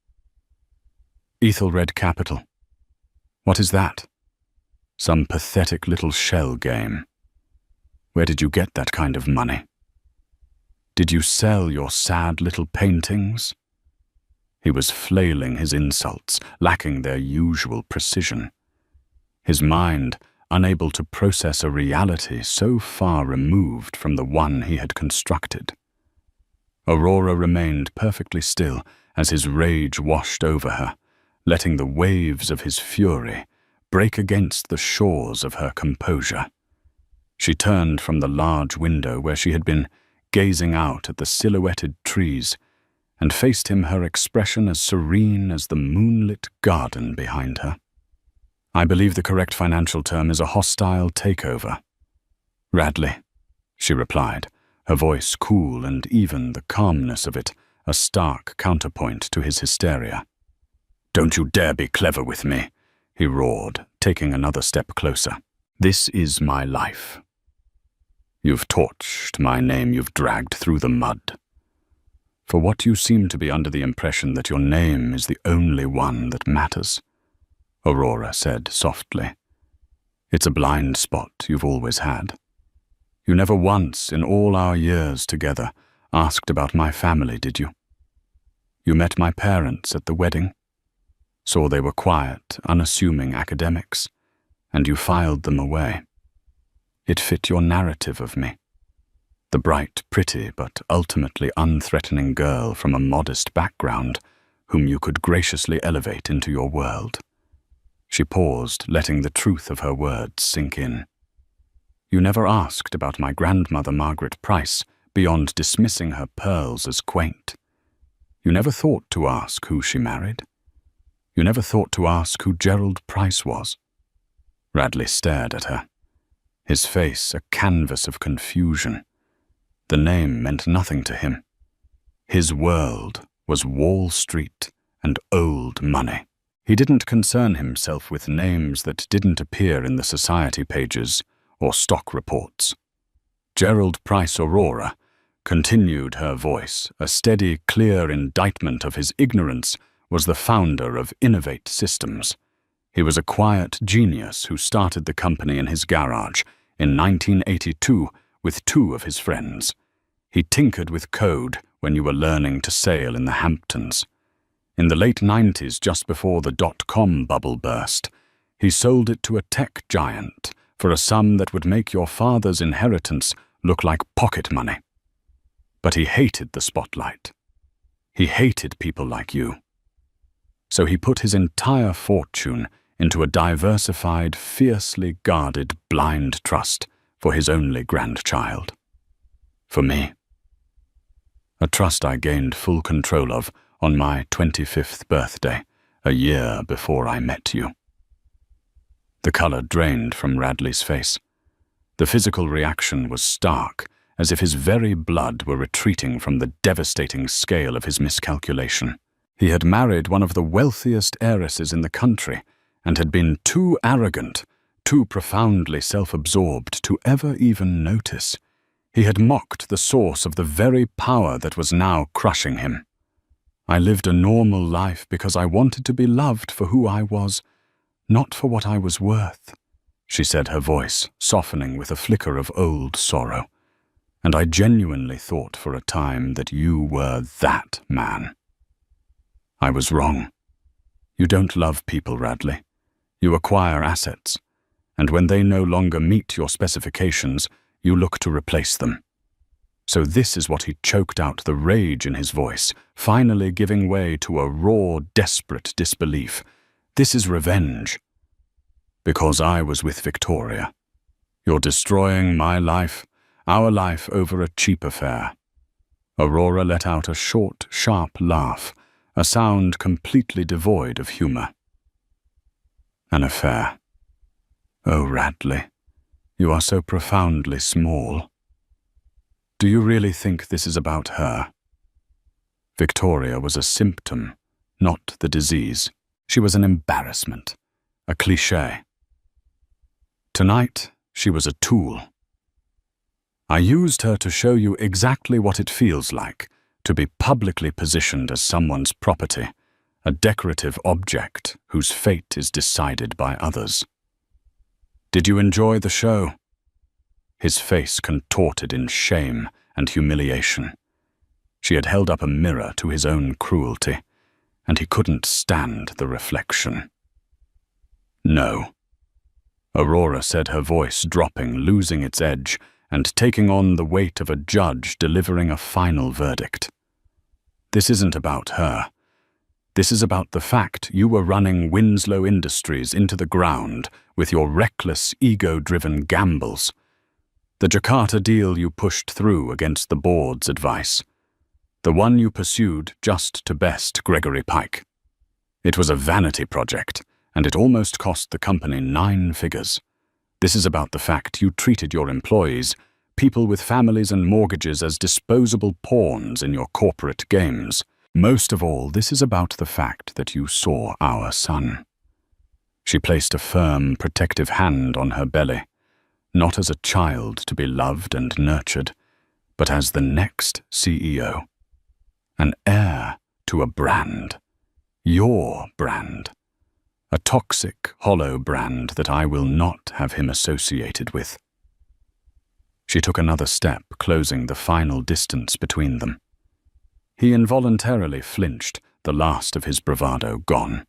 Ethelred Capital. What is that? Some pathetic little shell game. Where did you get that kind of money? Did you sell your sad little paintings? He was flailing his insults, lacking their usual precision. His mind, unable to process a reality so far removed from the one he had constructed. Aurora remained perfectly still as his rage washed over her, letting the waves of his fury break against the shores of her composure. She turned from the large window where she had been gazing out at the silhouetted trees and faced him, her expression as serene as the moonlit garden behind her. I believe the correct financial term is a hostile takeover. Radley, she replied, her voice cool and even the calmness of it a stark counterpoint to his hysteria. Don't you dare be clever with me, he roared, taking another step closer. This is my life. You've torched my name, you've dragged through the mud. For what you seem to be under the impression that your name is the only one that matters, Aurora said softly. It's a blind spot you've always had. You never once in all our years together asked about my family, did you? You met my parents at the wedding, saw they were quiet, unassuming academics, and you filed them away. It fit your narrative of me. The bright, pretty, but ultimately unthreatening girl from a modest background whom you could graciously elevate into your world. She paused, letting the truth of her words sink in. You never asked about my grandmother Margaret Price beyond dismissing her pearls as quaint. You never thought to ask who she married. You never thought to ask who Gerald Price was. Radley stared at her, his face a canvas of confusion. The name meant nothing to him. His world was Wall Street and old money. He didn't concern himself with names that didn't appear in the society pages or stock reports. Gerald Price Aurora, continued her voice, a steady, clear indictment of his ignorance, was the founder of Innovate Systems. He was a quiet genius who started the company in his garage in 1982 with two of his friends. He tinkered with code when you were learning to sail in the Hamptons. In the late 90s, just before the dot-com bubble burst, he sold it to a tech giant for a sum that would make your father's inheritance look like pocket money. But he hated the spotlight. He hated people like you. So he put his entire fortune into a diversified, fiercely guarded blind trust for his only grandchild. For me. A trust I gained full control of on my 25th birthday, a year before I met you. The color drained from Radley's face. The physical reaction was stark, as if his very blood were retreating from the devastating scale of his miscalculation. He had married one of the wealthiest heiresses in the country, and had been too arrogant, too profoundly self-absorbed to ever even notice. He had mocked the source of the very power that was now crushing him. I lived a normal life because I wanted to be loved for who I was, not for what I was worth, she said, her voice softening with a flicker of old sorrow. And I genuinely thought for a time that you were that man. I was wrong. You don't love people, Radley. You acquire assets, and when they no longer meet your specifications, you look to replace them. So this is what he choked out, the rage in his voice, finally giving way to a raw, desperate disbelief. This is revenge. Because I was with Victoria. You're destroying my life, our life over a cheap affair. Aurora let out a short, sharp laugh, a sound completely devoid of humor. An affair. Oh, Radley, you are so profoundly small. Do you really think this is about her? Victoria was a symptom, not the disease. She was an embarrassment, a cliché. Tonight, she was a tool. I used her to show you exactly what it feels like to be publicly positioned as someone's property, a decorative object whose fate is decided by others. Did you enjoy the show? His face contorted in shame and humiliation. She had held up a mirror to his own cruelty, and he couldn't stand the reflection. No. Aurora said, her voice dropping, losing its edge, and taking on the weight of a judge delivering a final verdict. This isn't about her. This is about the fact you were running Winslow Industries into the ground with your reckless, ego-driven gambles. The Jakarta deal you pushed through against the board's advice. The one you pursued just to best Gregory Pike. It was a vanity project, and it almost cost the company 9 figures. This is about the fact you treated your employees, people with families and mortgages, as disposable pawns in your corporate games. Most of all, this is about the fact that you saw our son. She placed a firm, protective hand on her belly, not as a child to be loved and nurtured, but as the next CEO. An heir to a brand. Your brand. A toxic, hollow brand that I will not have him associated with. She took another step, closing the final distance between them. He involuntarily flinched, the last of his bravado gone.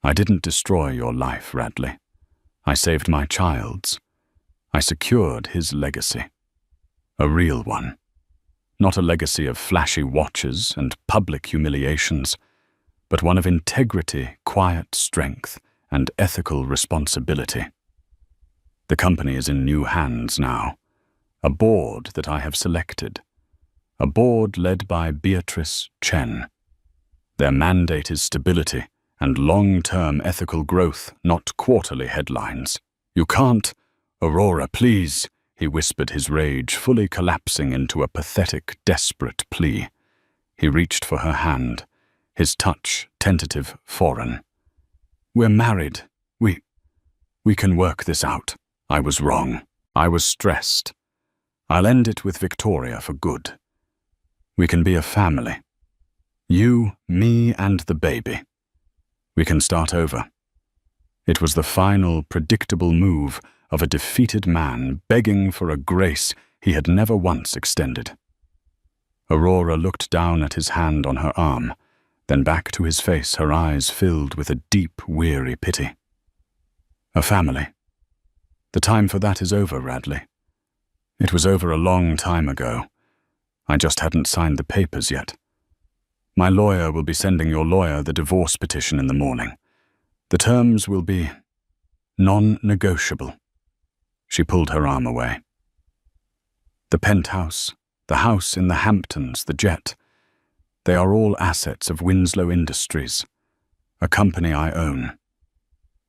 I didn't destroy your life, Radley. I saved my child's. I secured his legacy. A real one. Not a legacy of flashy watches and public humiliations, but one of integrity, quiet strength, and ethical responsibility. The company is in new hands now. A board that I have selected. A board led by Beatrice Chen. Their mandate is stability and long-term ethical growth, not quarterly headlines. You can't... Aurora, please, he whispered, his rage fully collapsing into a pathetic, desperate plea. He reached for her hand, his touch tentative, foreign. We're married. We can work this out. I was wrong. I was stressed. I'll end it with Victoria for good. We can be a family. You, me, and the baby. We can start over. It was the final, predictable move of a defeated man begging for a grace he had never once extended. Aurora looked down at his hand on her arm, then back to his face, her eyes filled with a deep, weary pity. A family. The time for that is over, Radley. It was over a long time ago. I just hadn't signed the papers yet. My lawyer will be sending your lawyer the divorce petition in the morning. The terms will be non-negotiable. She pulled her arm away. The penthouse, the house in the Hamptons, the jet, they are all assets of Winslow Industries, a company I own.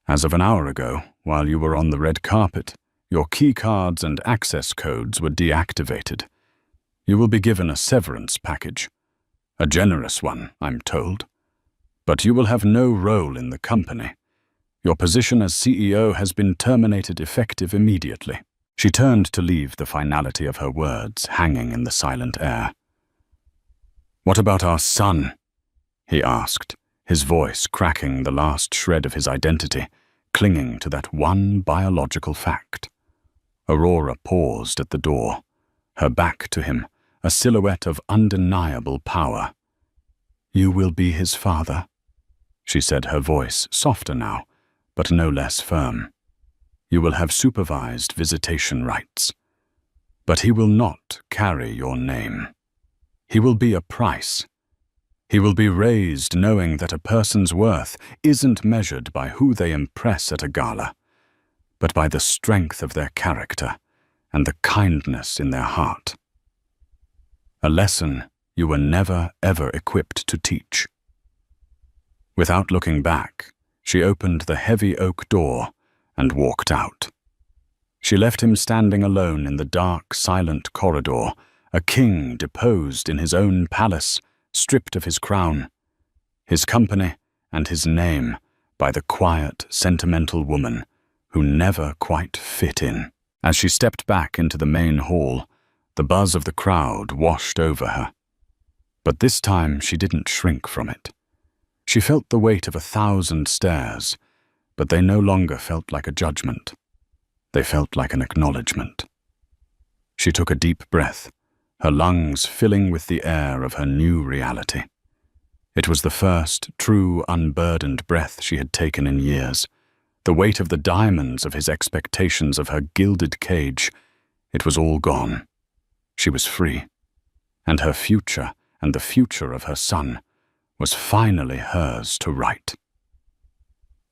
As of an hour ago, while you were on the red carpet, your key cards and access codes were deactivated. You will be given a severance package. A generous one, I'm told. But you will have no role in the company. Your position as CEO has been terminated effective immediately. She turned to leave the finality of her words hanging in the silent air. What about our son? He asked, his voice cracking the last shred of his identity, clinging to that one biological fact. Aurora paused at the door, her back to him, a silhouette of undeniable power. You will be his father, she said, her voice softer now, but no less firm. You will have supervised visitation rights. But he will not carry your name. He will be a price. He will be raised knowing that a person's worth isn't measured by who they impress at a gala, but by the strength of their character and the kindness in their heart. A lesson you were never, ever equipped to teach. Without looking back, she opened the heavy oak door and walked out. She left him standing alone in the dark, silent corridor, a king deposed in his own palace, stripped of his crown, his company and his name by the quiet, sentimental woman who never quite fit in. As she stepped back into the main hall, the buzz of the crowd washed over her. But this time she didn't shrink from it. She felt the weight of 1,000 stares, but they no longer felt like a judgment. They felt like an acknowledgement. She took a deep breath, her lungs filling with the air of her new reality. It was the first true, unburdened breath she had taken in years. The weight of the diamonds of his expectations of her gilded cage, it was all gone. She was free, and her future and the future of her son was finally hers to write.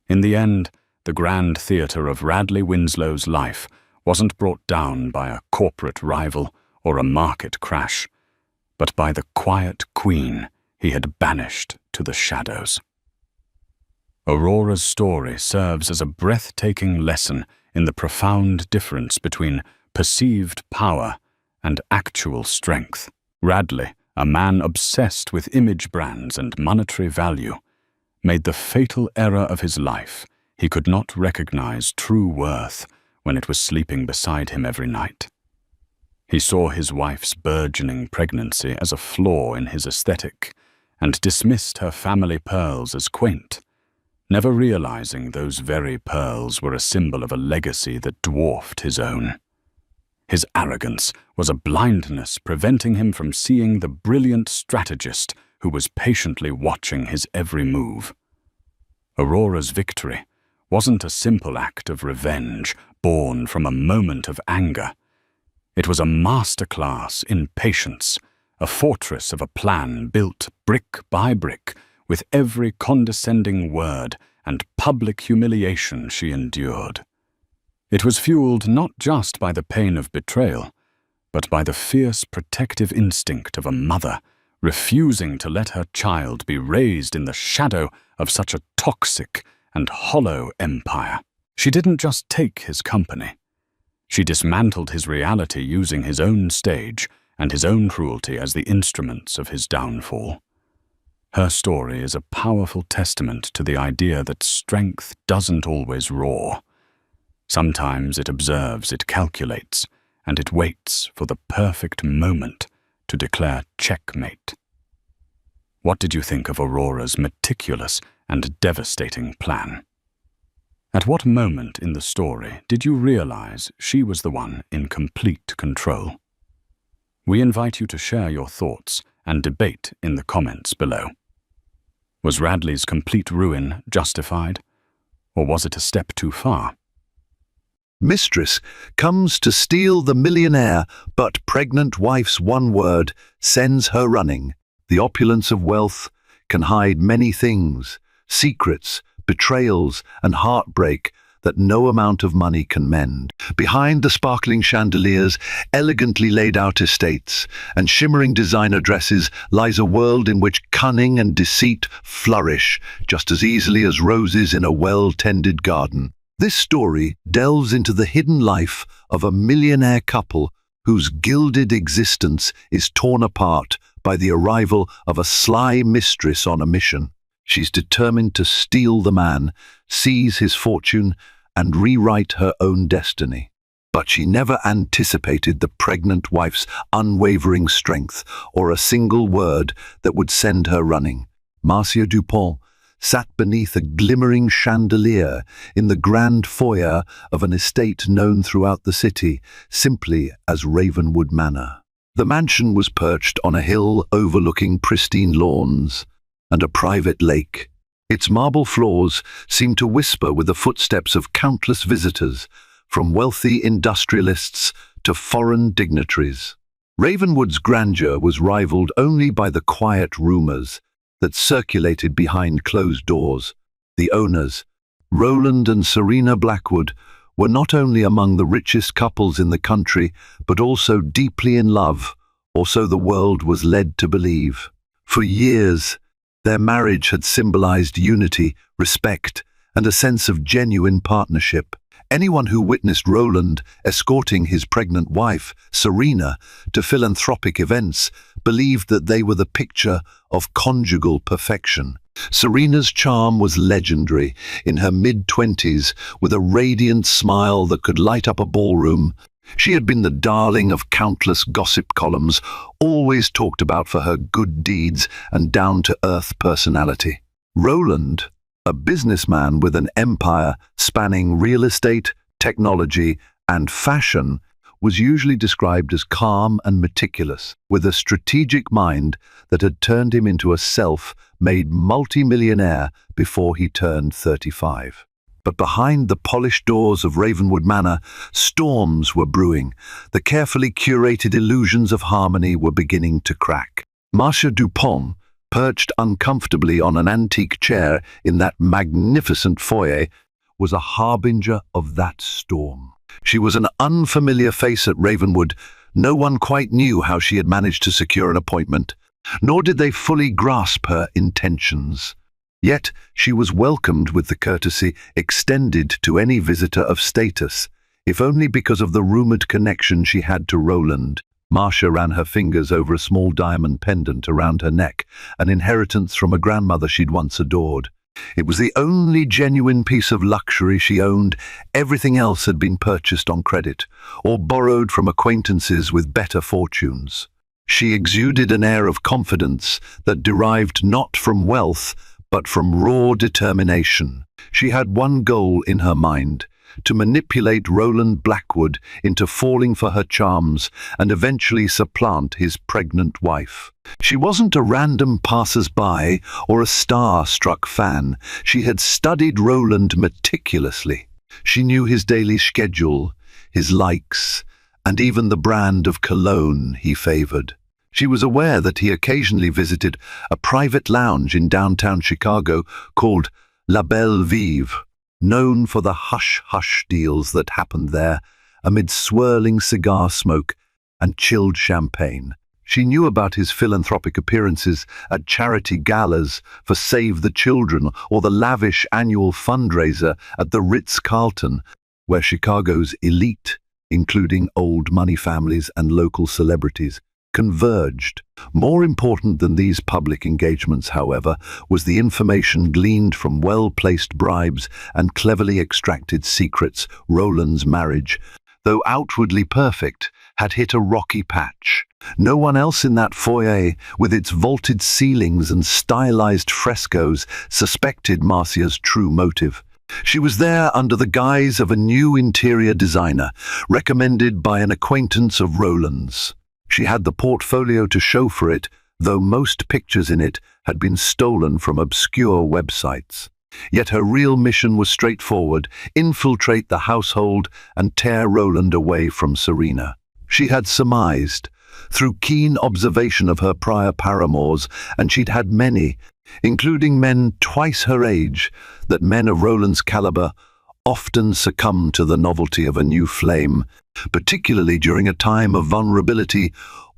In the end, the grand theatre of Radley Winslow's life wasn't brought down by a corporate rival or a market crash, but by the quiet queen he had banished to the shadows. Aurora's story serves as a breathtaking lesson in the profound difference between perceived power and actual strength. Radley, a man obsessed with image brands and monetary value, made the fatal error of his life. He could not recognize true worth when it was sleeping beside him every night. He saw his wife's burgeoning pregnancy as a flaw in his aesthetic and dismissed her family pearls as quaint, never realizing those very pearls were a symbol of a legacy that dwarfed his own. His arrogance was a blindness preventing him from seeing the brilliant strategist who was patiently watching his every move. Aurora's victory wasn't a simple act of revenge born from a moment of anger. It was a masterclass in patience, a fortress of a plan built brick by brick with every condescending word and public humiliation she endured. It was fueled not just by the pain of betrayal, but by the fierce protective instinct of a mother refusing to let her child be raised in the shadow of such a toxic and hollow empire. She didn't just take his company. She dismantled his reality using his own stage and his own cruelty as the instruments of his downfall. Her story is a powerful testament to the idea that strength doesn't always roar. Sometimes it observes, it calculates, and it waits for the perfect moment to declare checkmate. What did you think of Aurora's meticulous and devastating plan? At what moment in the story did you realize she was the one in complete control? We invite you to share your thoughts and debate in the comments below. Was Radley's complete ruin justified, or was it a step too far? Mistress comes to steal the millionaire, but pregnant wife's one word sends her running. The opulence of wealth can hide many things, secrets, betrayals, and heartbreak that no amount of money can mend. Behind the sparkling chandeliers, elegantly laid out estates, and shimmering designer dresses lies a world in which cunning and deceit flourish just as easily as roses in a well-tended garden. This story delves into the hidden life of a millionaire couple whose gilded existence is torn apart by the arrival of a sly mistress on a mission. She's determined to steal the man, seize his fortune, and rewrite her own destiny. But she never anticipated the pregnant wife's unwavering strength or a single word that would send her running. Marcia Dupont sat beneath a glimmering chandelier in the grand foyer of an estate known throughout the city simply as Ravenwood Manor. The mansion was perched on a hill overlooking pristine lawns and a private lake. Its marble floors seemed to whisper with the footsteps of countless visitors, from wealthy industrialists to foreign dignitaries. Ravenwood's grandeur was rivaled only by the quiet rumors that circulated behind closed doors. The owners, Roland and Serena Blackwood, were not only among the richest couples in the country, but also deeply in love, or so the world was led to believe. For years, their marriage had symbolized unity, respect, and a sense of genuine partnership. Anyone who witnessed Roland escorting his pregnant wife, Serena, to philanthropic events believed that they were the picture of conjugal perfection. Serena's charm was legendary. In her mid-20s, with a radiant smile that could light up a ballroom, she had been the darling of countless gossip columns, always talked about for her good deeds and down-to-earth personality. Roland, a businessman with an empire spanning real estate, technology, and fashion, was usually described as calm and meticulous, with a strategic mind that had turned him into a self-made multi-millionaire before he turned 35. But behind the polished doors of Ravenwood Manor, storms were brewing. The carefully curated illusions of harmony were beginning to crack. Marcia Dupont, perched uncomfortably on an antique chair in that magnificent foyer, was a harbinger of that storm. She was an unfamiliar face at Ravenwood. No one quite knew how she had managed to secure an appointment, nor did they fully grasp her intentions. Yet she was welcomed with the courtesy extended to any visitor of status, if only because of the rumored connection she had to Roland. Marcia ran her fingers over a small diamond pendant around her neck, an inheritance from a grandmother she'd once adored. It was the only genuine piece of luxury she owned. Everything else had been purchased on credit, or borrowed from acquaintances with better fortunes. She exuded an air of confidence that derived not from wealth, but from raw determination. She had one goal in her mind: to manipulate Roland Blackwood into falling for her charms and eventually supplant his pregnant wife. She wasn't a random passers-by or a star-struck fan. She had studied Roland meticulously. She knew his daily schedule, his likes, and even the brand of cologne he favored. She was aware that he occasionally visited a private lounge in downtown Chicago called La Belle Vive, known for the hush-hush deals that happened there amid swirling cigar smoke and chilled champagne. She knew about his philanthropic appearances at charity galas for Save the Children or the lavish annual fundraiser at the Ritz-Carlton, where Chicago's elite, including old money families and local celebrities, converged. More important than these public engagements, however, was the information gleaned from well-placed bribes and cleverly extracted secrets. Roland's marriage, though outwardly perfect, had hit a rocky patch. No one else in that foyer, with its vaulted ceilings and stylized frescoes, suspected Marcia's true motive. She was there under the guise of a new interior designer, recommended by an acquaintance of Roland's. She had the portfolio to show for it, though most pictures in it had been stolen from obscure websites. Yet her real mission was straightforward: infiltrate the household and tear Roland away from Serena. She had surmised, through keen observation of her prior paramours, and she'd had many, including men twice her age, that men of Roland's caliber often succumb to the novelty of a new flame, particularly during a time of vulnerability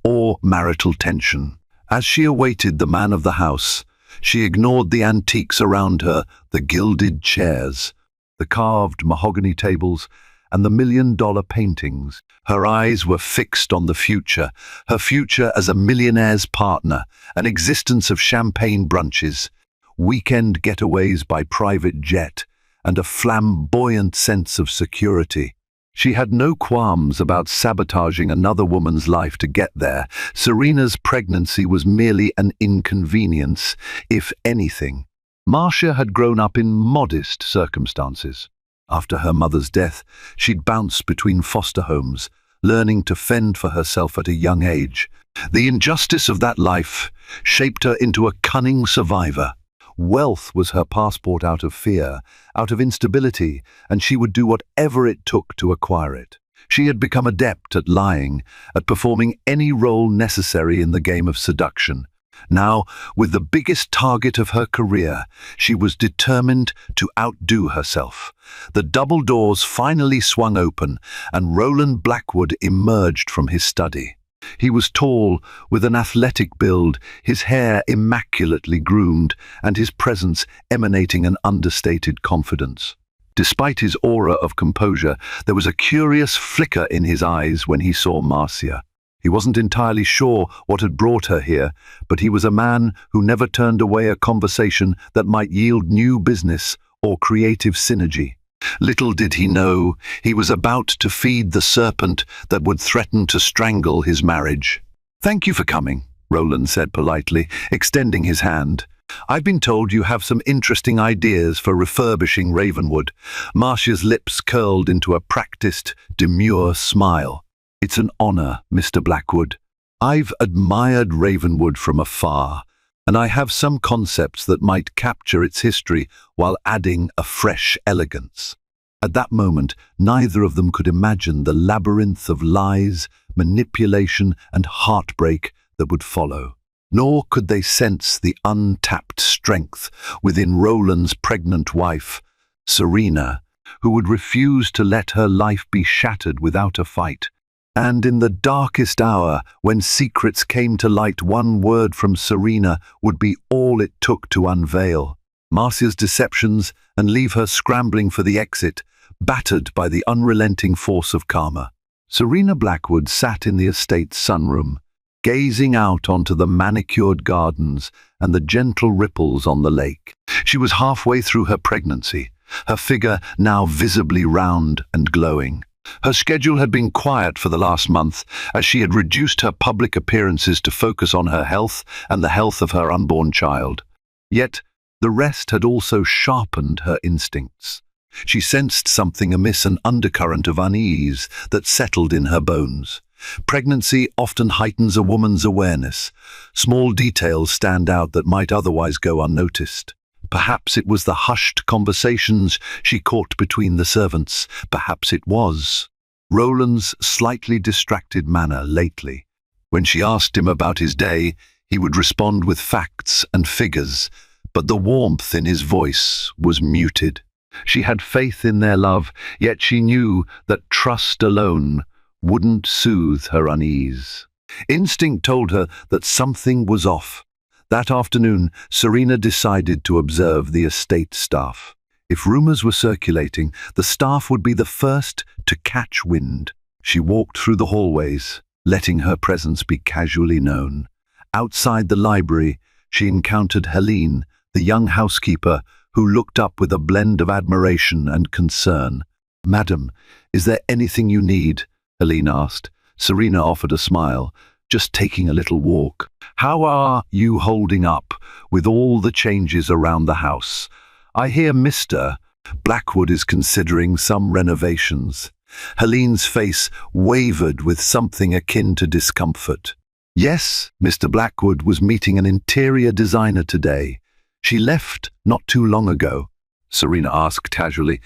or marital tension. As she awaited the man of the house, she ignored the antiques around her, the gilded chairs, the carved mahogany tables, and the million-dollar paintings. Her eyes were fixed on the future, her future as a millionaire's partner, an existence of champagne brunches, weekend getaways by private jet, and a flamboyant sense of security. She had no qualms about sabotaging another woman's life to get there. Serena's pregnancy was merely an inconvenience, if anything. Marcia had grown up in modest circumstances. After her mother's death, she'd bounced between foster homes, learning to fend for herself at a young age. The injustice of that life shaped her into a cunning survivor. Wealth was her passport out of fear, out of instability, and she would do whatever it took to acquire it. She had become adept at lying, at performing any role necessary in the game of seduction. Now, with the biggest target of her career, she was determined to outdo herself. The double doors finally swung open, and Roland Blackwood emerged from his study. He was tall, with an athletic build, his hair immaculately groomed, and his presence emanating an understated confidence. Despite his aura of composure, there was a curious flicker in his eyes when he saw Marcia. He wasn't entirely sure what had brought her here, but he was a man who never turned away a conversation that might yield new business or creative synergy. Little did he know, he was about to feed the serpent that would threaten to strangle his marriage. "Thank you for coming," Roland said politely, extending his hand. "I've been told you have some interesting ideas for refurbishing Ravenwood." Marcia's lips curled into a practiced, demure smile. "It's an honor, Mr. Blackwood. I've admired Ravenwood from afar, and I have some concepts that might capture its history while adding a fresh elegance." At that moment, neither of them could imagine the labyrinth of lies, manipulation, and heartbreak that would follow. Nor could they sense the untapped strength within Roland's pregnant wife, Serena, who would refuse to let her life be shattered without a fight. And in the darkest hour, when secrets came to light, one word from Serena would be all it took to unveil Marcia's deceptions and leave her scrambling for the exit, battered by the unrelenting force of karma. Serena Blackwood sat in the estate's sunroom, gazing out onto the manicured gardens and the gentle ripples on the lake. She was halfway through her pregnancy, her figure now visibly round and glowing. Her schedule had been quiet for the last month, as she had reduced her public appearances to focus on her health and the health of her unborn child. Yet, the rest had also sharpened her instincts. She sensed something amiss, an undercurrent of unease that settled in her bones. Pregnancy often heightens a woman's awareness. Small details stand out that might otherwise go unnoticed. Perhaps it was the hushed conversations she caught between the servants. Perhaps it was Roland's slightly distracted manner lately. When she asked him about his day, he would respond with facts and figures, but the warmth in his voice was muted. She had faith in their love, yet she knew that trust alone wouldn't soothe her unease. Instinct told her that something was off. That afternoon, Serena decided to observe the estate staff. If rumors were circulating, the staff would be the first to catch wind. She walked through the hallways, letting her presence be casually known. Outside the library, she encountered Helene, the young housekeeper, who looked up with a blend of admiration and concern. "Madam, is there anything you need?" Helene asked. Serena offered a smile. "Just taking a little walk." "How are you holding up with all the changes around the house? I hear Mr. Blackwood is considering some renovations." Helene's face wavered with something akin to discomfort. "Yes, Mr. Blackwood was meeting an interior designer today. She left not too long ago." Serena asked casually.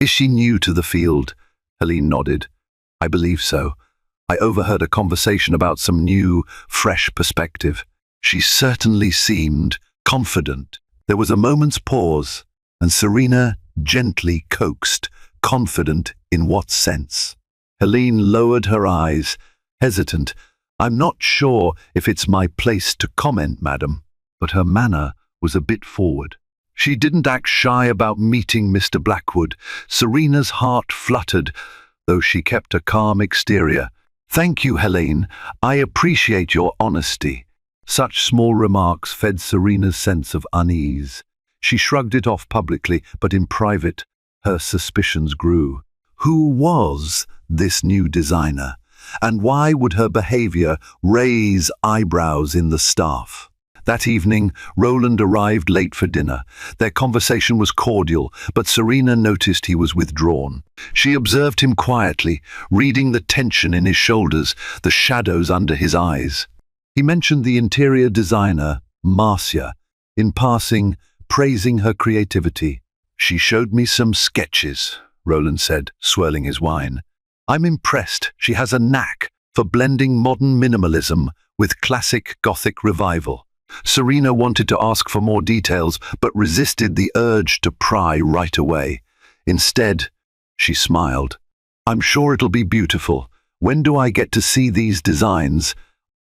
"Is she new to the field?" Helene nodded. "I believe so. I overheard a conversation about some new, fresh perspective." She certainly seemed confident. There was a moment's pause, and Serena gently coaxed, "Confident in what sense?" Helene lowered her eyes, hesitant. "I'm not sure if it's my place to comment, madam," but her manner was a bit forward. She didn't act shy about meeting Mr. Blackwood. Serena's heart fluttered, though she kept a calm exterior. "Thank you, Helene. I appreciate your honesty." Such small remarks fed Serena's sense of unease. She shrugged it off publicly, but in private, her suspicions grew. Who was this new designer? And why would her behavior raise eyebrows in the staff? That evening, Roland arrived late for dinner. Their conversation was cordial, but Serena noticed he was withdrawn. She observed him quietly, reading the tension in his shoulders, the shadows under his eyes. He mentioned the interior designer, Marcia, in passing, praising her creativity. "She showed me some sketches," Roland said, swirling his wine. "I'm impressed. She has a knack for blending modern minimalism with classic Gothic revival." Serena wanted to ask for more details, but resisted the urge to pry right away. Instead, she smiled. "I'm sure it'll be beautiful. When do I get to see these designs?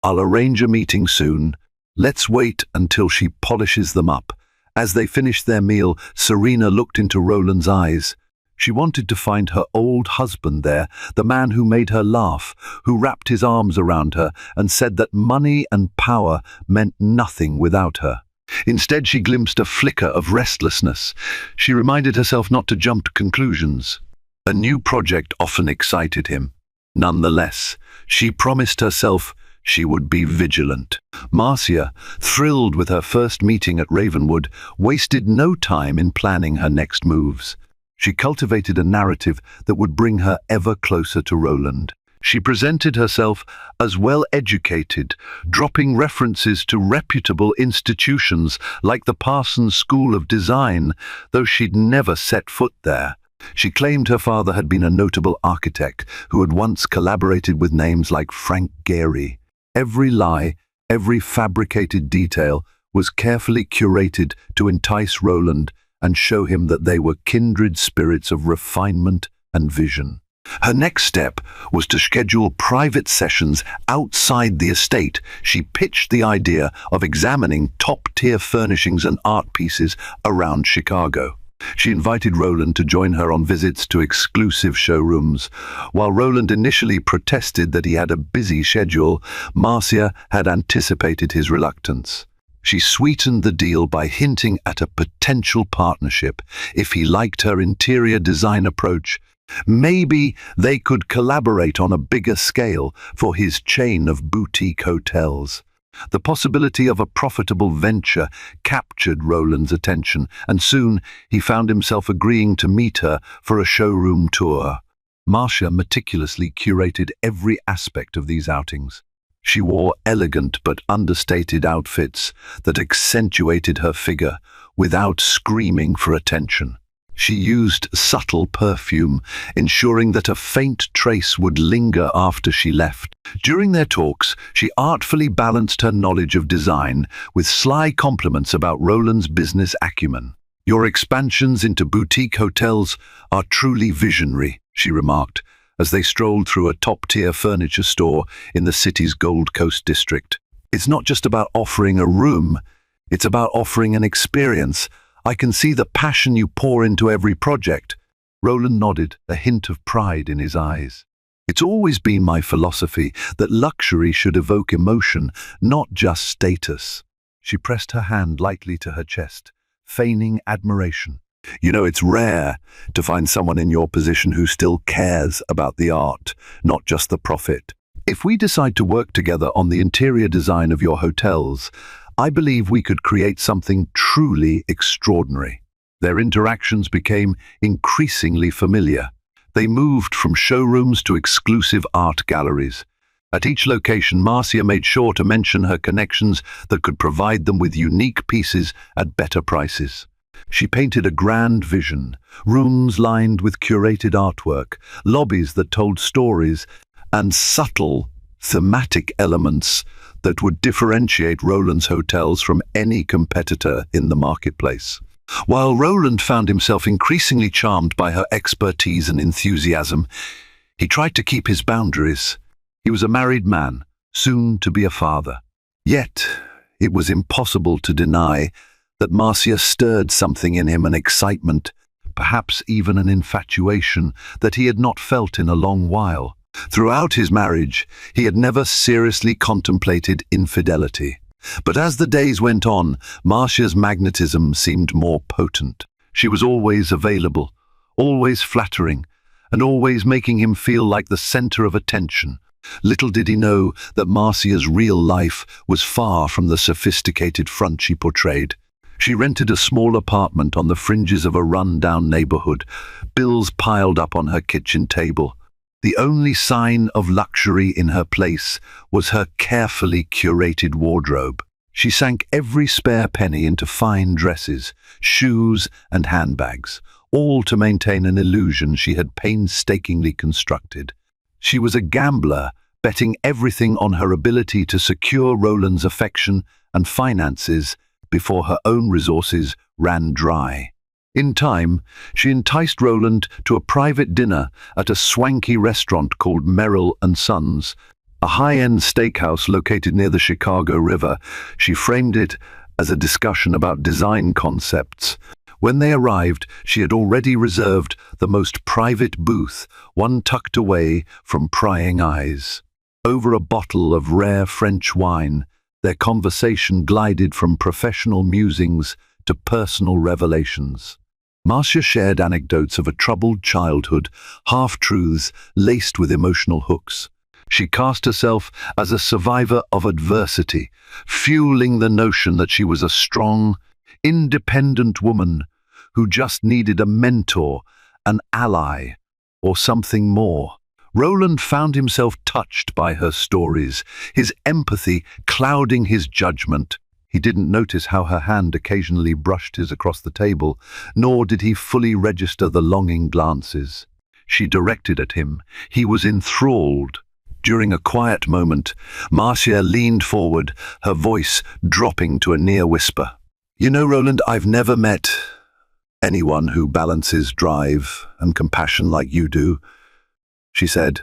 I'll arrange a meeting soon. Let's wait until she polishes them up." As they finished their meal, Serena looked into Roland's eyes. She wanted to find her old husband there, the man who made her laugh, who wrapped his arms around her and said that money and power meant nothing without her. Instead, she glimpsed a flicker of restlessness. She reminded herself not to jump to conclusions. A new project often excited him. Nonetheless, she promised herself she would be vigilant. Marcia, thrilled with her first meeting at Ravenwood, wasted no time in planning her next moves. She cultivated a narrative that would bring her ever closer to Roland. She presented herself as well-educated, dropping references to reputable institutions like the Parsons School of Design, though she'd never set foot there. She claimed her father had been a notable architect who had once collaborated with names like Frank Gehry. Every lie, every fabricated detail was carefully curated to entice Roland and show him that they were kindred spirits of refinement and vision. Her next step was to schedule private sessions outside the estate. She pitched the idea of examining top-tier furnishings and art pieces around Chicago. She invited Roland to join her on visits to exclusive showrooms. While Roland initially protested that he had a busy schedule, Marcia had anticipated his reluctance. She sweetened the deal by hinting at a potential partnership. If he liked her interior design approach, maybe they could collaborate on a bigger scale for his chain of boutique hotels. The possibility of a profitable venture captured Roland's attention, and soon he found himself agreeing to meet her for a showroom tour. Marcia meticulously curated every aspect of these outings. She wore elegant but understated outfits that accentuated her figure without screaming for attention. She used subtle perfume, ensuring that a faint trace would linger after she left. During their talks, she artfully balanced her knowledge of design with sly compliments about Roland's business acumen. "Your expansions into boutique hotels are truly visionary," she remarked, as they strolled through a top-tier furniture store in the city's Gold Coast district. "It's not just about offering a room, it's about offering an experience. I can see the passion you pour into every project." Roland nodded, a hint of pride in his eyes. "It's always been my philosophy that luxury should evoke emotion, not just status." She pressed her hand lightly to her chest, feigning admiration. "You know, it's rare to find someone in your position who still cares about the art, not just the profit. If we decide to work together on the interior design of your hotels, I believe we could create something truly extraordinary." Their interactions became increasingly familiar. They moved from showrooms to exclusive art galleries. At each location, Marcia made sure to mention her connections that could provide them with unique pieces at better prices. She painted a grand vision, rooms lined with curated artwork, lobbies that told stories, and subtle, thematic elements that would differentiate Roland's hotels from any competitor in the marketplace. While Roland found himself increasingly charmed by her expertise and enthusiasm, he tried to keep his boundaries. He was a married man, soon to be a father. Yet, it was impossible to deny that Marcia stirred something in him, an excitement, perhaps even an infatuation, that he had not felt in a long while. Throughout his marriage, he had never seriously contemplated infidelity. But as the days went on, Marcia's magnetism seemed more potent. She was always available, always flattering, and always making him feel like the center of attention. Little did he know that Marcia's real life was far from the sophisticated front she portrayed. She rented a small apartment on the fringes of a run-down neighborhood, bills piled up on her kitchen table. The only sign of luxury in her place was her carefully curated wardrobe. She sank every spare penny into fine dresses, shoes, and handbags, all to maintain an illusion she had painstakingly constructed. She was a gambler, betting everything on her ability to secure Roland's affection and finances before her own resources ran dry. In time, she enticed Roland to a private dinner at a swanky restaurant called Merrill & Sons, a high-end steakhouse located near the Chicago River. She framed it as a discussion about design concepts, When they arrived, she had already reserved the most private booth, one tucked away from prying eyes. Over a bottle of rare French wine, their conversation glided from professional musings to personal revelations. Marcia shared anecdotes of a troubled childhood, half-truths laced with emotional hooks. She cast herself as a survivor of adversity, fueling the notion that she was a strong, independent woman who just needed a mentor, an ally, or something more. Roland found himself touched by her stories, his empathy clouding his judgment. He didn't notice how her hand occasionally brushed his across the table, nor did he fully register the longing glances she directed at him. He was enthralled. During a quiet moment, Marcia leaned forward, her voice dropping to a near whisper. "You know, Roland, I've never met anyone who balances drive and compassion like you do," she said,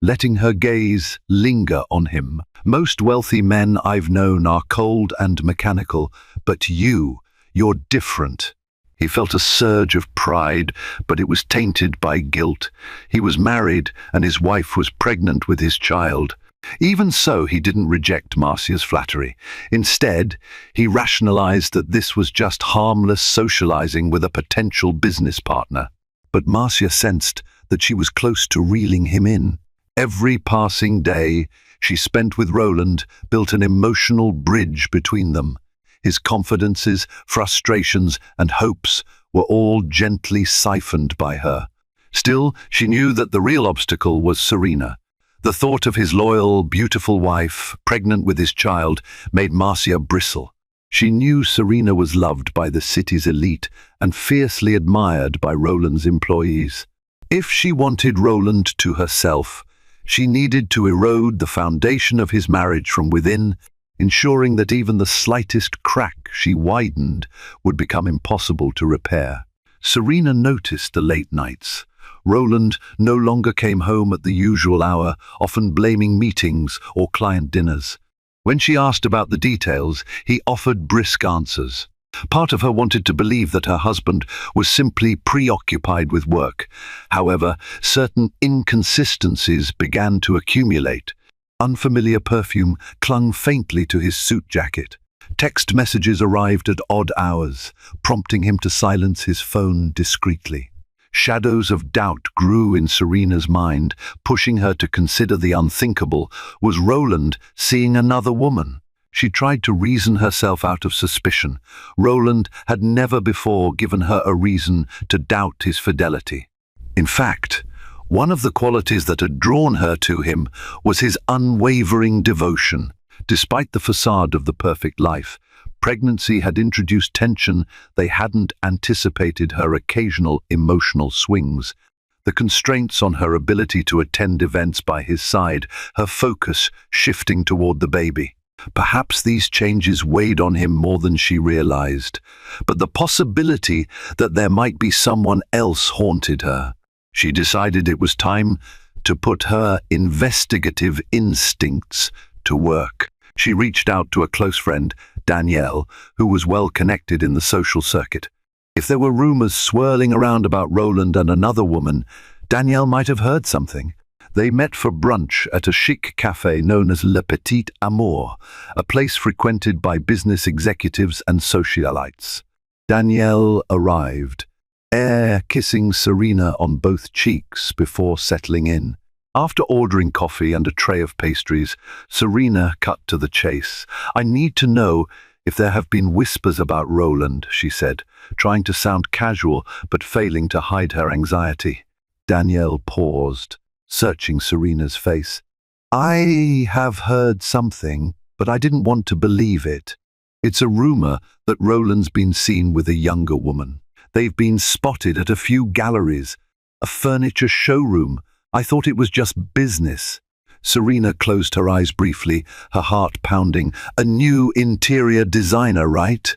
letting her gaze linger on him. "Most wealthy men I've known are cold and mechanical, but you're different." He felt a surge of pride, but it was tainted by guilt. He was married, and his wife was pregnant with his child. Even so, he didn't reject Marcia's flattery. Instead, he rationalized that this was just harmless socializing with a potential business partner. But Marcia sensed that she was close to reeling him in. Every passing day she spent with Roland built an emotional bridge between them. His confidences, frustrations, and hopes were all gently siphoned by her. Still, she knew that the real obstacle was Serena. The thought of his loyal, beautiful wife, pregnant with his child, made Marcia bristle. She knew Serena was loved by the city's elite and fiercely admired by Roland's employees. If she wanted Roland to herself, she needed to erode the foundation of his marriage from within, ensuring that even the slightest crack she widened would become impossible to repair. Serena noticed the late nights. Roland no longer came home at the usual hour, often blaming meetings or client dinners. When she asked about the details, he offered brisk answers. Part of her wanted to believe that her husband was simply preoccupied with work. However, certain inconsistencies began to accumulate. Unfamiliar perfume clung faintly to his suit jacket. Text messages arrived at odd hours, prompting him to silence his phone discreetly. Shadows of doubt grew in Serena's mind, pushing her to consider the unthinkable. Was Roland seeing another woman? She tried to reason herself out of suspicion. Roland had never before given her a reason to doubt his fidelity. In fact, one of the qualities that had drawn her to him was his unwavering devotion. Despite the facade of the perfect life, pregnancy had introduced tension they hadn't anticipated. Her occasional emotional swings, the constraints on her ability to attend events by his side, her focus shifting toward the baby. Perhaps these changes weighed on him more than she realized, but the possibility that there might be someone else haunted her. She decided it was time to put her investigative instincts to work. She reached out to a close friend, Danielle, who was well connected in the social circuit. If there were rumors swirling around about Roland and another woman, Danielle might have heard something. They met for brunch at a chic cafe known as Le Petit Amour, a place frequented by business executives and socialites. Danielle arrived, kissing Serena on both cheeks before settling in. After ordering coffee and a tray of pastries, Serena cut to the chase. "I need to know if there have been whispers about Roland," she said, trying to sound casual but failing to hide her anxiety. Danielle paused, searching Serena's face. "I have heard something, but I didn't want to believe it. It's a rumor that Roland's been seen with a younger woman. They've been spotted at a few galleries, a furniture showroom. I thought it was just business." Serena closed her eyes briefly, her heart pounding. "A new interior designer, right?"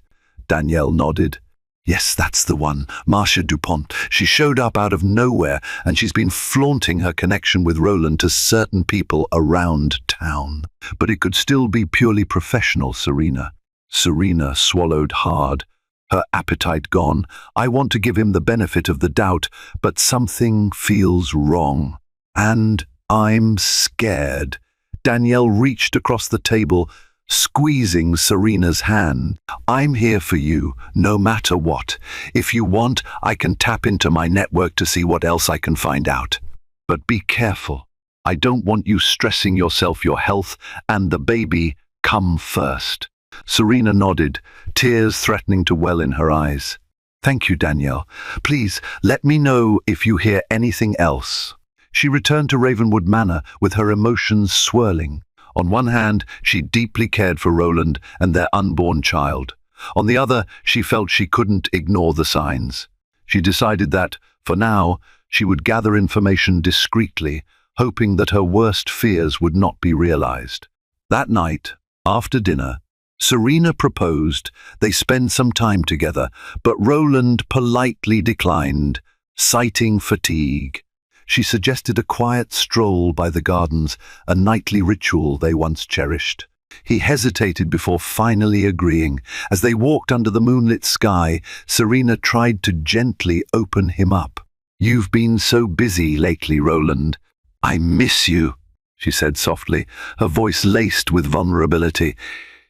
Danielle nodded. "Yes, that's the one, Marcia Dupont. She showed up out of nowhere, and she's been flaunting her connection with Roland to certain people around town. But it could still be purely professional, Serena." Serena swallowed hard. her appetite gone. I want to give him the benefit of the doubt, but something feels wrong. And I'm scared. Danielle reached across the table, squeezing Serena's hand. I'm here for you, no matter what. If you want, I can tap into my network to see what else I can find out. But be careful. I don't want you stressing yourself. Your health and the baby come first. Serena nodded, tears threatening to well in her eyes. Thank you, Danielle. Please, let me know if you hear anything else. She returned to Ravenwood Manor with her emotions swirling. On one hand, she deeply cared for Roland and their unborn child. On the other, she felt she couldn't ignore the signs. She decided that, for now, she would gather information discreetly, hoping that her worst fears would not be realized. That night, after dinner, Serena proposed they spend some time together, but Roland politely declined, citing fatigue. She suggested a quiet stroll by the gardens, a nightly ritual they once cherished. He hesitated before finally agreeing. As they walked under the moonlit sky, Serena tried to gently open him up. You've been so busy lately, Roland. I miss you, she said softly, her voice laced with vulnerability.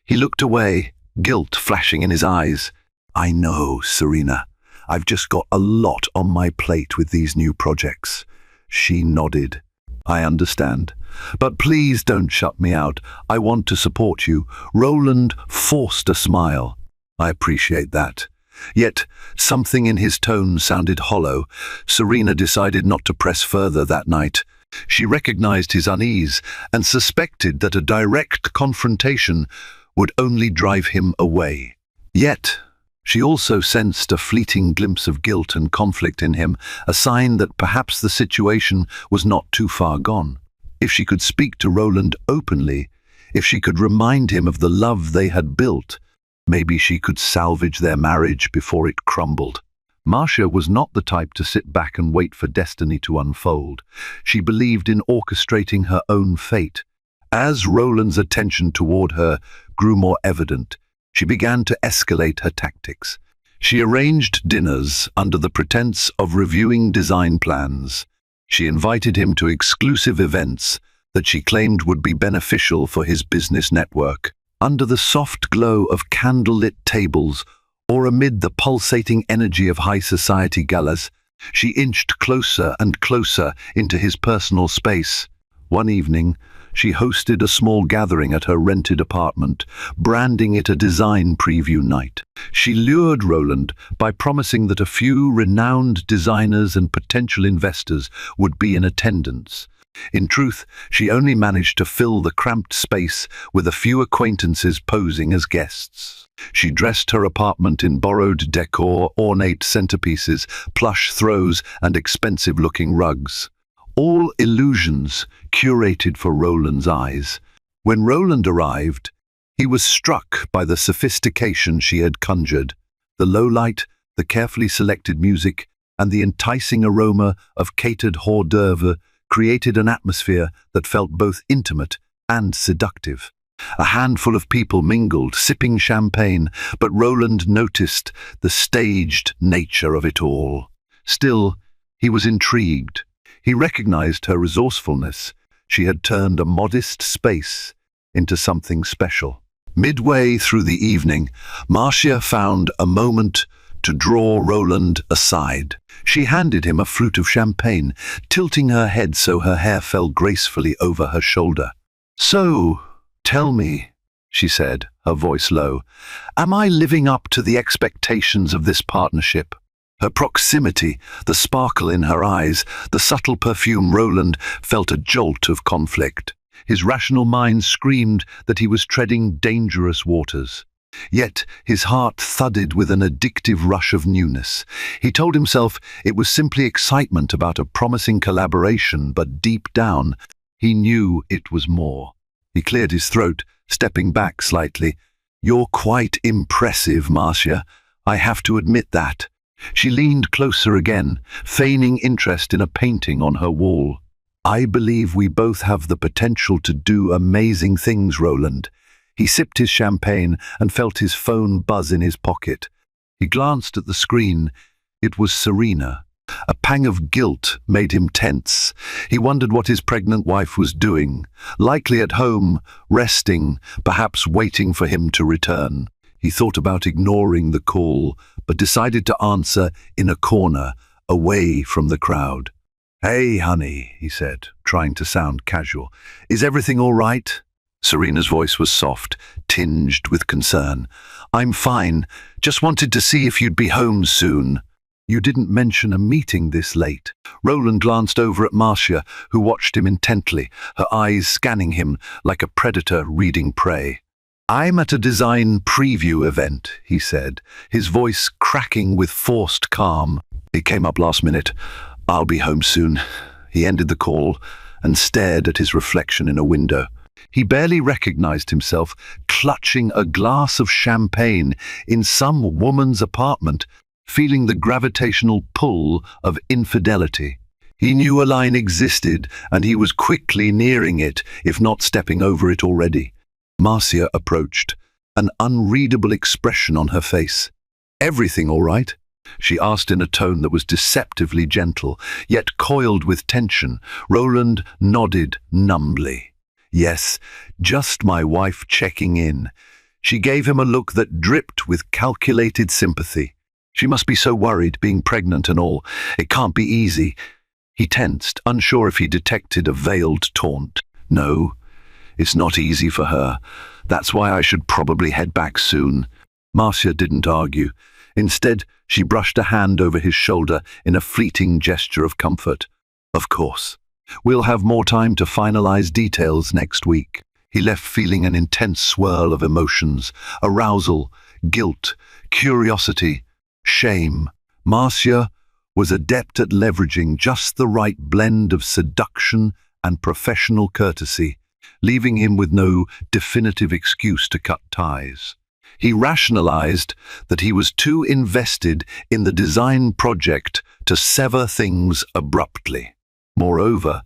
He looked away, guilt flashing in his eyes. I know, Serena. I've just got a lot on my plate with these new projects. She nodded. I understand. But please don't shut me out. I want to support you. Roland forced a smile. I appreciate that. Yet, something in his tone sounded hollow. Serena decided not to press further that night. She recognized his unease and suspected that a direct confrontation would only drive him away. Yet, she also sensed a fleeting glimpse of guilt and conflict in him, a sign that perhaps the situation was not too far gone. If she could speak to Roland openly, if she could remind him of the love they had built, maybe she could salvage their marriage before it crumbled. Marcia was not the type to sit back and wait for destiny to unfold. She believed in orchestrating her own fate. As Roland's attention toward her grew more evident, she began to escalate her tactics. She arranged dinners under the pretense of reviewing design plans. She invited him to exclusive events that she claimed would be beneficial for his business network. Under the soft glow of candlelit tables or amid the pulsating energy of high society galas, she inched closer and closer into his personal space. One evening, she hosted a small gathering at her rented apartment, branding it a design preview night. She lured Roland by promising that a few renowned designers and potential investors would be in attendance. In truth, she only managed to fill the cramped space with a few acquaintances posing as guests. She dressed her apartment in borrowed decor, ornate centerpieces, plush throws, and expensive-looking rugs. All illusions curated for Roland's eyes. When Roland arrived, he was struck by the sophistication she had conjured. The low light, the carefully selected music, and the enticing aroma of catered hors d'oeuvre created an atmosphere that felt both intimate and seductive. A handful of people mingled, sipping champagne, but Roland noticed the staged nature of it all. Still, he was intrigued. He recognized her resourcefulness. She had turned a modest space into something special. Midway through the evening, Marcia found a moment to draw Roland aside. She handed him a flute of champagne, tilting her head so her hair fell gracefully over her shoulder. "So, tell me," she said, her voice low, "am I living up to the expectations of this partnership?" Her proximity, the sparkle in her eyes, the subtle perfume. Roland felt a jolt of conflict. His rational mind screamed that he was treading dangerous waters. Yet his heart thudded with an addictive rush of newness. He told himself it was simply excitement about a promising collaboration, but deep down, he knew it was more. He cleared his throat, stepping back slightly. "You're quite impressive, Marcia. I have to admit that." She leaned closer again, feigning interest in a painting on her wall. "I believe we both have the potential to do amazing things, Roland." He sipped his champagne and felt his phone buzz in his pocket. He glanced at the screen. It was Serena. A pang of guilt made him tense. He wondered what his pregnant wife was doing, likely at home, resting, perhaps waiting for him to return. He thought about ignoring the call, but decided to answer in a corner, away from the crowd. "Hey, honey," he said, trying to sound casual. "Is everything all right?" Serena's voice was soft, tinged with concern. "I'm fine. Just wanted to see if you'd be home soon." "You didn't mention a meeting this late." Roland glanced over at Marcia, who watched him intently, her eyes scanning him like a predator reading prey. "I'm at a design preview event," he said, his voice cracking with forced calm. "It came up last minute. I'll be home soon." He ended the call and stared at his reflection in a window. He barely recognized himself clutching a glass of champagne in some woman's apartment, feeling the gravitational pull of infidelity. He knew a line existed, and he was quickly nearing it, if not stepping over it already. Marcia approached, an unreadable expression on her face. "Everything all right?" she asked in a tone that was deceptively gentle, yet coiled with tension. Roland nodded numbly. "Yes, just my wife checking in." She gave him a look that dripped with calculated sympathy. She must be so worried, being pregnant and all. It can't be easy. He tensed, unsure if he detected a veiled taunt. "No, it's not easy for her. That's why I should probably head back soon." Marcia didn't argue. Instead, she brushed a hand over his shoulder in a fleeting gesture of comfort. "Of course. We'll have more time to finalize details next week." He left feeling an intense swirl of emotions: arousal, guilt, curiosity, shame. Marcia was adept at leveraging just the right blend of seduction and professional courtesy, leaving him with no definitive excuse to cut ties. He rationalized that he was too invested in the design project to sever things abruptly. Moreover,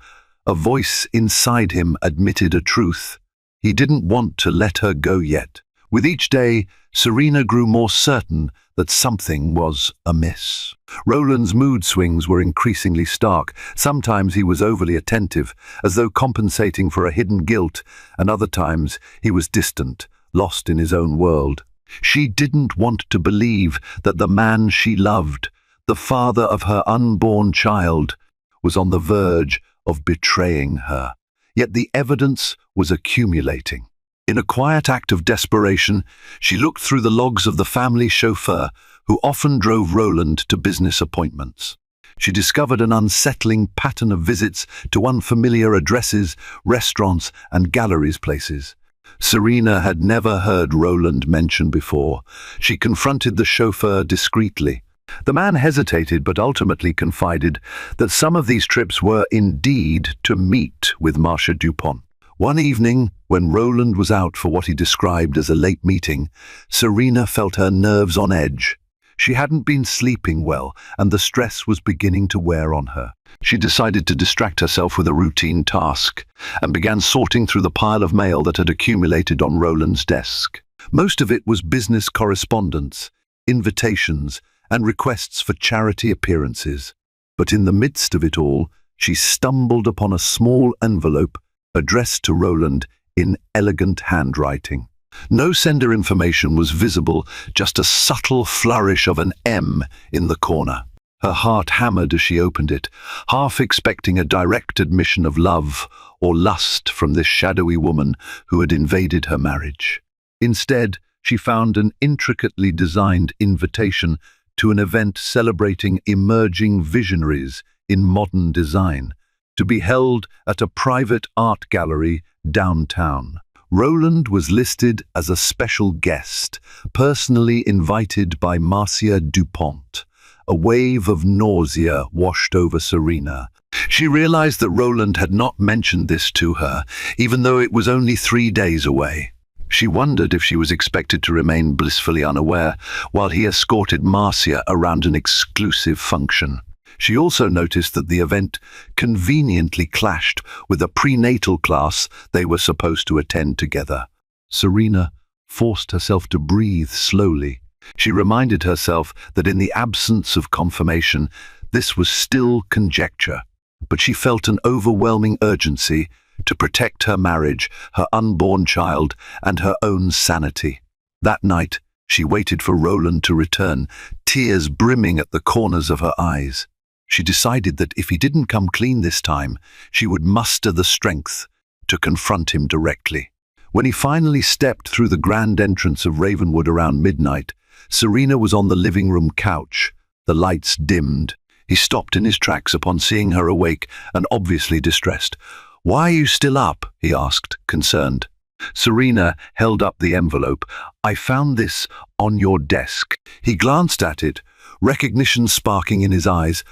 a voice inside him admitted a truth. He didn't want to let her go yet. With each day, Serena grew more certain that something was amiss. Roland's mood swings were increasingly stark. Sometimes he was overly attentive, as though compensating for a hidden guilt, and other times he was distant, lost in his own world. She didn't want to believe that the man she loved, the father of her unborn child, was on the verge of betraying her. Yet the evidence was accumulating. In a quiet act of desperation, she looked through the logs of the family chauffeur who often drove Roland to business appointments. She discovered an unsettling pattern of visits to unfamiliar addresses, restaurants, and galleries places. Serena had never heard Roland mentioned before. She confronted the chauffeur discreetly. The man hesitated but ultimately confided that some of these trips were indeed to meet with Marcia Dupont. One evening, when Roland was out for what he described as a late meeting, Serena felt her nerves on edge. She hadn't been sleeping well, and the stress was beginning to wear on her. She decided to distract herself with a routine task, and began sorting through the pile of mail that had accumulated on Roland's desk. Most of it was business correspondence, invitations, and requests for charity appearances. But in the midst of it all, she stumbled upon a small envelope addressed to Roland in elegant handwriting. No sender information was visible, just a subtle flourish of an M in the corner. Her heart hammered as she opened it, half expecting a direct admission of love or lust from this shadowy woman who had invaded her marriage. Instead, she found an intricately designed invitation to an event celebrating emerging visionaries in modern design, to be held at a private art gallery downtown. Roland was listed as a special guest, personally invited by Marcia Dupont. A wave of nausea washed over Serena. She realized that Roland had not mentioned this to her, even though it was only 3 days away. She wondered if she was expected to remain blissfully unaware while he escorted Marcia around an exclusive function. She also noticed that the event conveniently clashed with a prenatal class they were supposed to attend together. Serena forced herself to breathe slowly. She reminded herself that in the absence of confirmation, this was still conjecture, but she felt an overwhelming urgency to protect her marriage, her unborn child, and her own sanity. That night, she waited for Roland to return, tears brimming at the corners of her eyes. She decided that if he didn't come clean this time, she would muster the strength to confront him directly. When he finally stepped through the grand entrance of Ravenwood around midnight, Serena was on the living room couch, the lights dimmed. He stopped in his tracks upon seeing her awake and obviously distressed. "Why are you still up?" he asked, concerned. Serena held up the envelope. "I found this on your desk." He glanced at it, recognition sparking in his eyes.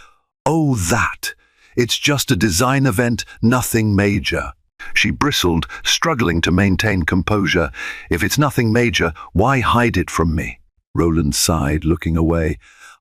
"Oh, that! It's just a design event, nothing major." She bristled, struggling to maintain composure. "If it's nothing major, why hide it from me?" Roland sighed, looking away.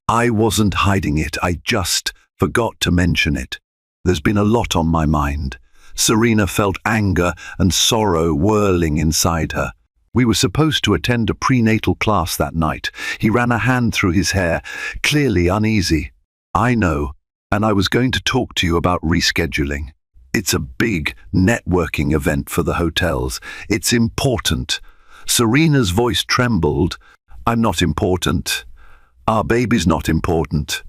"I wasn't hiding it, I just forgot to mention it. There's been a lot on my mind." Serena felt anger and sorrow whirling inside her. "We were supposed to attend a prenatal class that night." He ran a hand through his hair, clearly uneasy. "I know, and I was going to talk to you about rescheduling. It's a big networking event for the hotels. It's important." Serena's voice trembled. "I'm not important. Our baby's not important.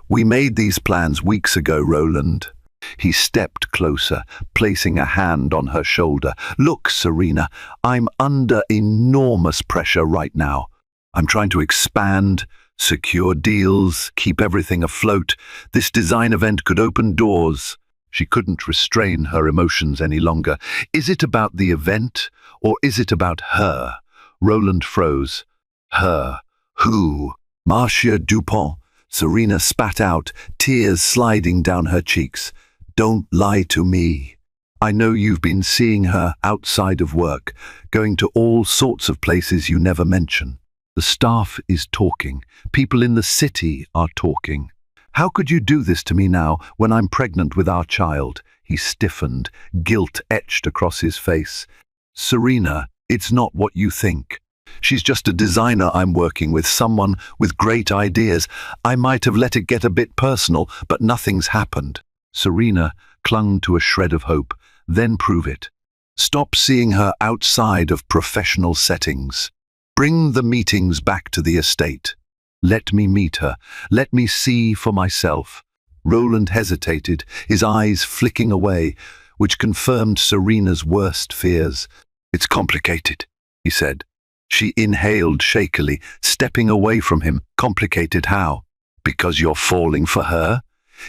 We made these plans weeks ago, Roland." He stepped closer, placing a hand on her shoulder. "Look, Serena, I'm under enormous pressure right now. I'm trying to expand, secure deals, keep everything afloat. This design event could open doors." She couldn't restrain her emotions any longer. "Is it about the event, or is it about her?" Roland froze. "Her? Who?" "Marcia Dupont," Serena spat out, tears sliding down her cheeks. "Don't lie to me. I know you've been seeing her outside of work, going to all sorts of places you never mention. The staff is talking. People in the city are talking. How could you do this to me now when I'm pregnant with our child?" He stiffened, guilt etched across his face. "Serena, it's not what you think. She's just a designer I'm working with, someone with great ideas. I might have let it get a bit personal, but nothing's happened." Serena clung to a shred of hope. "Then prove it. Stop seeing her outside of professional settings. Bring the meetings back to the estate. Let me meet her. Let me see for myself." Roland hesitated, his eyes flicking away, which confirmed Serena's worst fears. "It's complicated," he said. She inhaled shakily, stepping away from him. "Complicated how? Because you're falling for her?"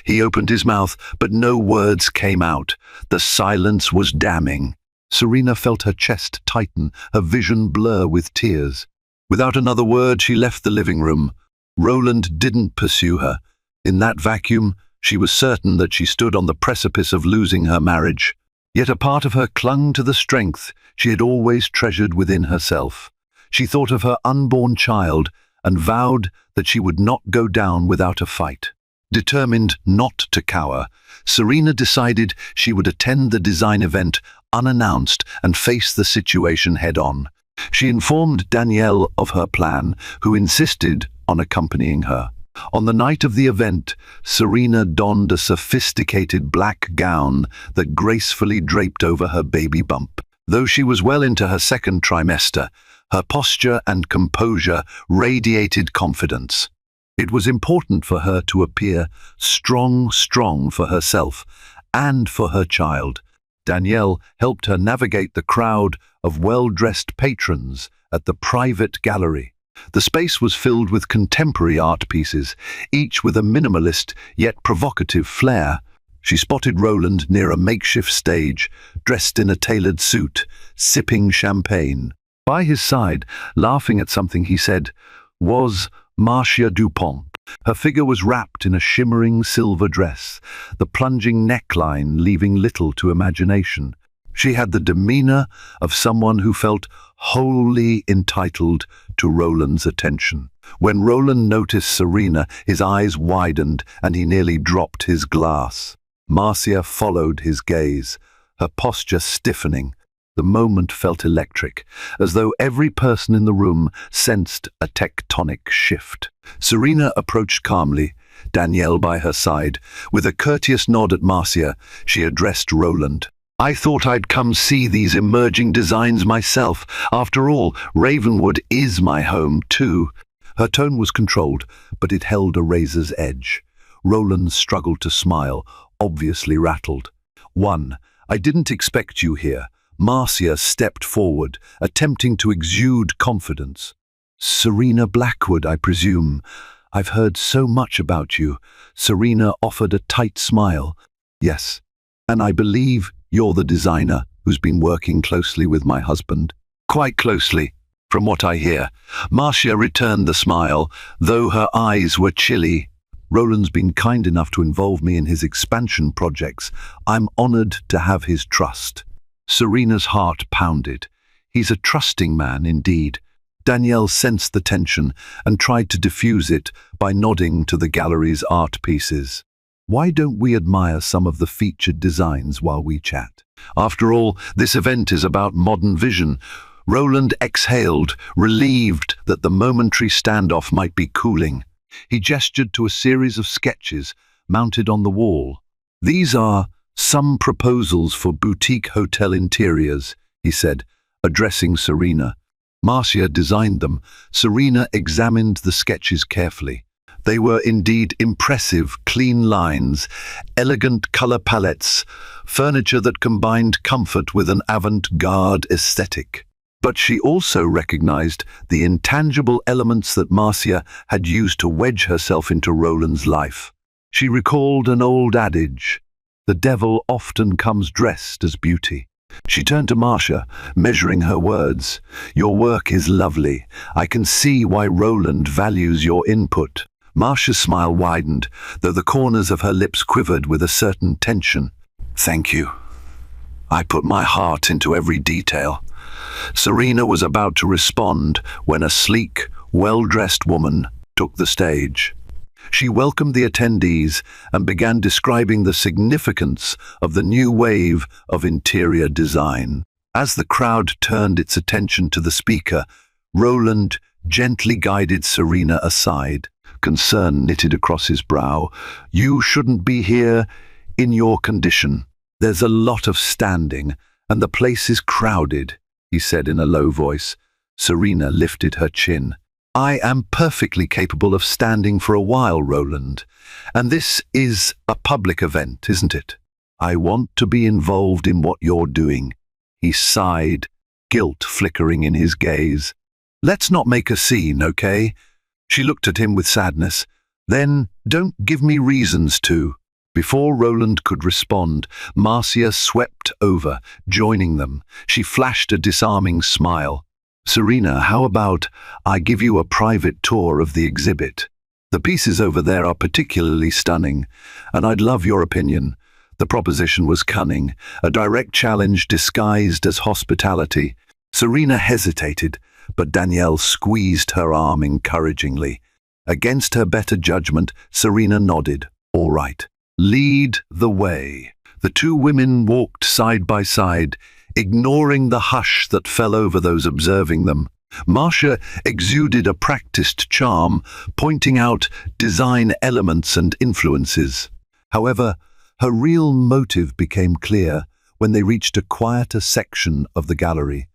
He opened his mouth, but no words came out. The silence was damning. Serena felt her chest tighten, her vision blur with tears. Without another word, she left the living room. Roland didn't pursue her. In that vacuum, she was certain that she stood on the precipice of losing her marriage. Yet a part of her clung to the strength she had always treasured within herself. She thought of her unborn child and vowed that she would not go down without a fight. Determined not to cower, Serena decided she would attend the design event unannounced and face the situation head-on. She informed Danielle of her plan, who insisted on accompanying her. On the night of the event, Serena donned a sophisticated black gown that gracefully draped over her baby bump. Though she was well into her second trimester, her posture and composure radiated confidence. It was important for her to appear strong for herself and for her child. Danielle helped her navigate the crowd of well-dressed patrons at the private gallery. The space was filled with contemporary art pieces, each with a minimalist yet provocative flair. She spotted Roland near a makeshift stage, dressed in a tailored suit, sipping champagne. By his side, laughing at something he said, was Marcia Dupont. Her figure was wrapped in a shimmering silver dress, the plunging neckline leaving little to imagination. She had the demeanor of someone who felt wholly entitled to Roland's attention. When Roland noticed Serena, his eyes widened and he nearly dropped his glass. Marcia followed his gaze, her posture stiffening. The moment felt electric, as though every person in the room sensed a tectonic shift. Serena approached calmly, Danielle by her side. With a courteous nod at Marcia, she addressed Roland. "I thought I'd come see these emerging designs myself. After all, Ravenwood is my home too." Her tone was controlled, but it held a razor's edge. Roland struggled to smile, obviously rattled. "I didn't expect you here." Marcia stepped forward, attempting to exude confidence. "Serena Blackwood, I presume. I've heard so much about you." Serena offered a tight smile. "Yes, and I believe you're the designer who's been working closely with my husband." "Quite closely, from what I hear." Marcia returned the smile, though her eyes were chilly. "Roland's been kind enough to involve me in his expansion projects. I'm honored to have his trust." Serena's heart pounded. He's a trusting man indeed. Danielle sensed the tension and tried to diffuse it by nodding to the gallery's art pieces. "Why don't we admire some of the featured designs while we chat? After all, this event is about modern vision." Roland exhaled, relieved that the momentary standoff might be cooling. He gestured to a series of sketches mounted on the wall. "These are some proposals for boutique hotel interiors," he said, addressing Serena. Marcia designed them. Serena examined the sketches carefully. They were indeed impressive, clean lines, elegant color palettes, furniture that combined comfort with an avant-garde aesthetic. But she also recognized the intangible elements that Marcia had used to wedge herself into Roland's life. She recalled an old adage, "The devil often comes dressed as beauty." She turned to Marcia, measuring her words. "Your work is lovely. I can see why Roland values your input." Marcia's smile widened, though the corners of her lips quivered with a certain tension. "Thank you. I put my heart into every detail." Serena was about to respond when a sleek, well-dressed woman took the stage. She welcomed the attendees and began describing the significance of the new wave of interior design. As the crowd turned its attention to the speaker, Roland gently guided Serena aside. Concern knitted across his brow. "You shouldn't be here in your condition. There's a lot of standing, and the place is crowded," he said in a low voice. Serena lifted her chin. "I am perfectly capable of standing for a while, Roland. And this is a public event, isn't it? I want to be involved in what you're doing." He sighed, guilt flickering in his gaze. "Let's not make a scene, okay?" She looked at him with sadness. "Then don't give me reasons to." Before Roland could respond, Marcia swept over, joining them. She flashed a disarming smile. "Serena, how about I give you a private tour of the exhibit? The pieces over there are particularly stunning, and I'd love your opinion." The proposition was cunning, a direct challenge disguised as hospitality. Serena hesitated, but Danielle squeezed her arm encouragingly. Against her better judgment, Serena nodded. "All right. Lead the way." The two women walked side by side, ignoring the hush that fell over those observing them. Marcia exuded a practiced charm, pointing out design elements and influences. However, her real motive became clear when they reached a quieter section of the gallery,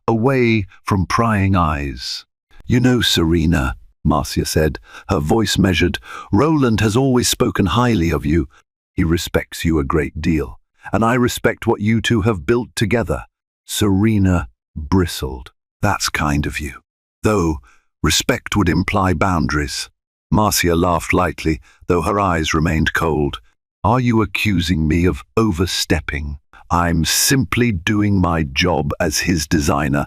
away from prying eyes. "You know, Serena," Marcia said, her voice measured, "Roland has always spoken highly of you. He respects you a great deal, and I respect what you two have built together." Serena bristled. "That's kind of you. Though respect would imply boundaries." Marcia laughed lightly, though her eyes remained cold. "Are you accusing me of overstepping? I'm simply doing my job as his designer,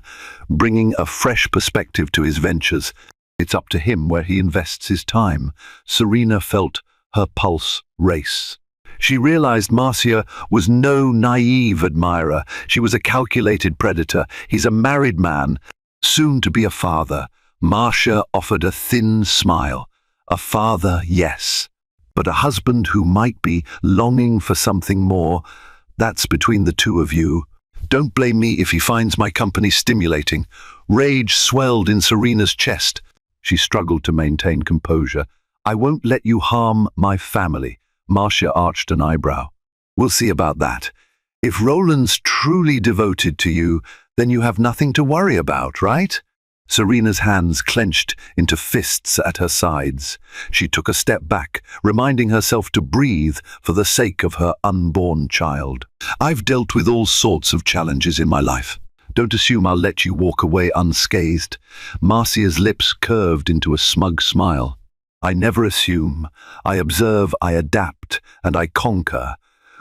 bringing a fresh perspective to his ventures. It's up to him where he invests his time." Serena felt her pulse race. She realized Marcia was no naive admirer. She was a calculated predator. He's a married man, soon to be a father. Marcia offered a thin smile. A father, yes, but a husband who might be longing for something more. That's between the two of you. Don't blame me if he finds my company stimulating. Rage swelled in Serena's chest. She struggled to maintain composure. I won't let you harm my family. Marcia arched an eyebrow. We'll see about that. If Roland's truly devoted to you, then you have nothing to worry about, right? Serena's hands clenched into fists at her sides. She took a step back, reminding herself to breathe for the sake of her unborn child. I've dealt with all sorts of challenges in my life. Don't assume I'll let you walk away unscathed. Marcia's lips curved into a smug smile. I never assume. I observe, I adapt, and I conquer.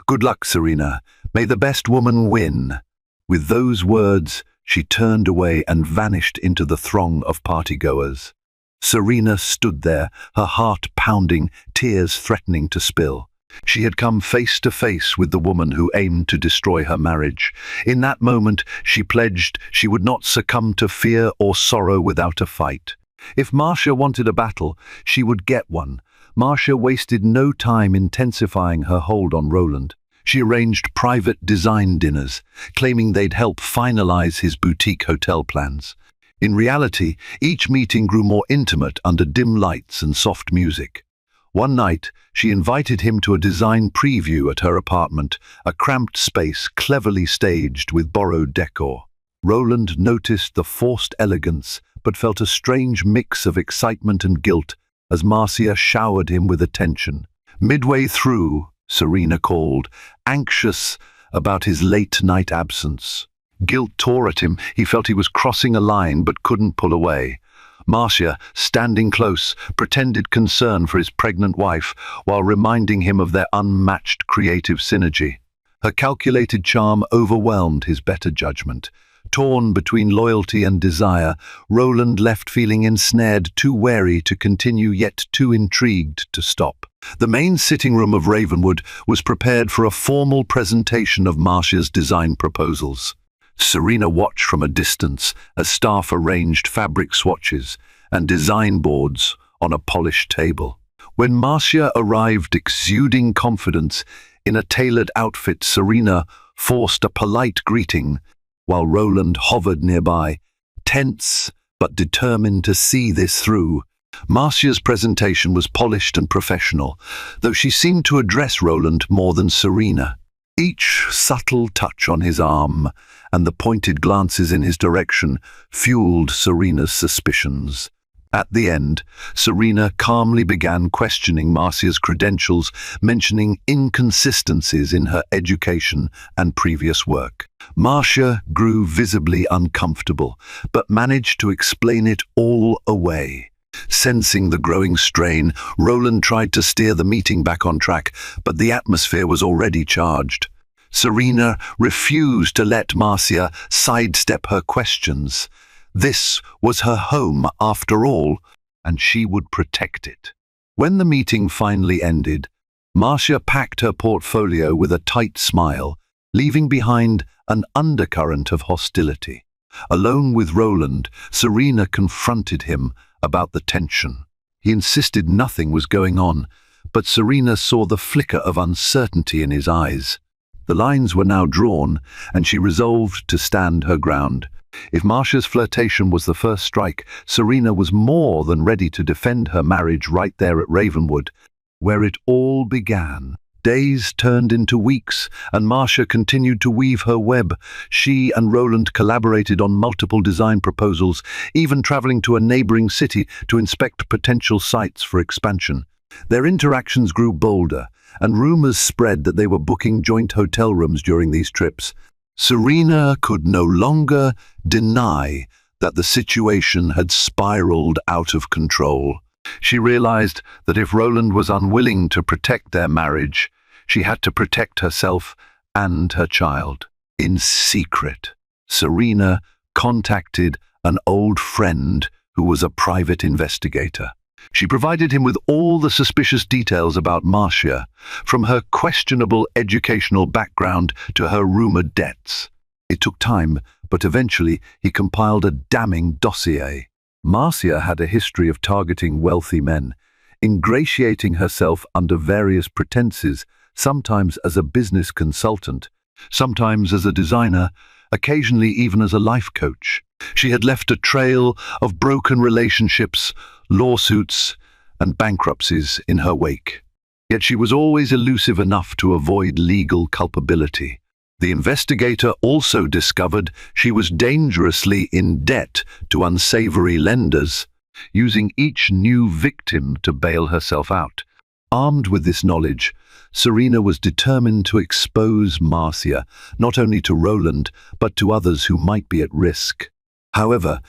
Good luck, Serena. May the best woman win. With those words, she turned away and vanished into the throng of partygoers. Serena stood there, her heart pounding, tears threatening to spill. She had come face to face with the woman who aimed to destroy her marriage. In that moment, she pledged she would not succumb to fear or sorrow without a fight. If Marcia wanted a battle, she would get one. Marcia wasted no time intensifying her hold on Roland. She arranged private design dinners, claiming they'd help finalize his boutique hotel plans. In reality, each meeting grew more intimate under dim lights and soft music. One night, she invited him to a design preview at her apartment, a cramped space cleverly staged with borrowed decor. Roland noticed the forced elegance, but felt a strange mix of excitement and guilt as Marcia showered him with attention. Midway through, Serena called, anxious about his late-night absence. Guilt tore at him. He felt he was crossing a line but couldn't pull away. Marcia, standing close, pretended concern for his pregnant wife while reminding him of their unmatched creative synergy. Her calculated charm overwhelmed his better judgment. Torn between loyalty and desire, Roland left feeling ensnared, too wary to continue yet too intrigued to stop. The main sitting room of Ravenwood was prepared for a formal presentation of Marcia's design proposals. Serena watched from a distance as staff arranged fabric swatches and design boards on a polished table. When Marcia arrived exuding confidence in a tailored outfit, Serena forced a polite greeting, while Roland hovered nearby, tense but determined to see this through. Marcia's presentation was polished and professional, though she seemed to address Roland more than Serena. Each subtle touch on his arm and the pointed glances in his direction fueled Serena's suspicions. At the end, Serena calmly began questioning Marcia's credentials, mentioning inconsistencies in her education and previous work. Marcia grew visibly uncomfortable, but managed to explain it all away. Sensing the growing strain, Roland tried to steer the meeting back on track, but the atmosphere was already charged. Serena refused to let Marcia sidestep her questions. This was her home, after all, and she would protect it. When the meeting finally ended, Marcia packed her portfolio with a tight smile, leaving behind an undercurrent of hostility. Alone with Roland, Serena confronted him about the tension. He insisted nothing was going on, but Serena saw the flicker of uncertainty in his eyes. The lines were now drawn, and she resolved to stand her ground. If Marcia's flirtation was the first strike, Serena was more than ready to defend her marriage right there at Ravenwood, where it all began. Days turned into weeks, and Marcia continued to weave her web. She and Roland collaborated on multiple design proposals, even traveling to a neighboring city to inspect potential sites for expansion. Their interactions grew bolder, and rumors spread that they were booking joint hotel rooms during these trips. Serena could no longer deny that the situation had spiraled out of control. She realized that if Roland was unwilling to protect their marriage, she had to protect herself and her child. In secret, Serena contacted an old friend who was a private investigator. She provided him with all the suspicious details about Marcia, from her questionable educational background to her rumored debts. It took time, but eventually he compiled a damning dossier. Marcia had a history of targeting wealthy men, ingratiating herself under various pretenses, sometimes as a business consultant, sometimes as a designer, occasionally even as a life coach. She had left a trail of broken relationships, lawsuits, and bankruptcies in her wake. Yet she was always elusive enough to avoid legal culpability. The investigator also discovered she was dangerously in debt to unsavory lenders, using each new victim to bail herself out. Armed with this knowledge, Serena was determined to expose Marcia, not only to Roland, but to others who might be at risk. However,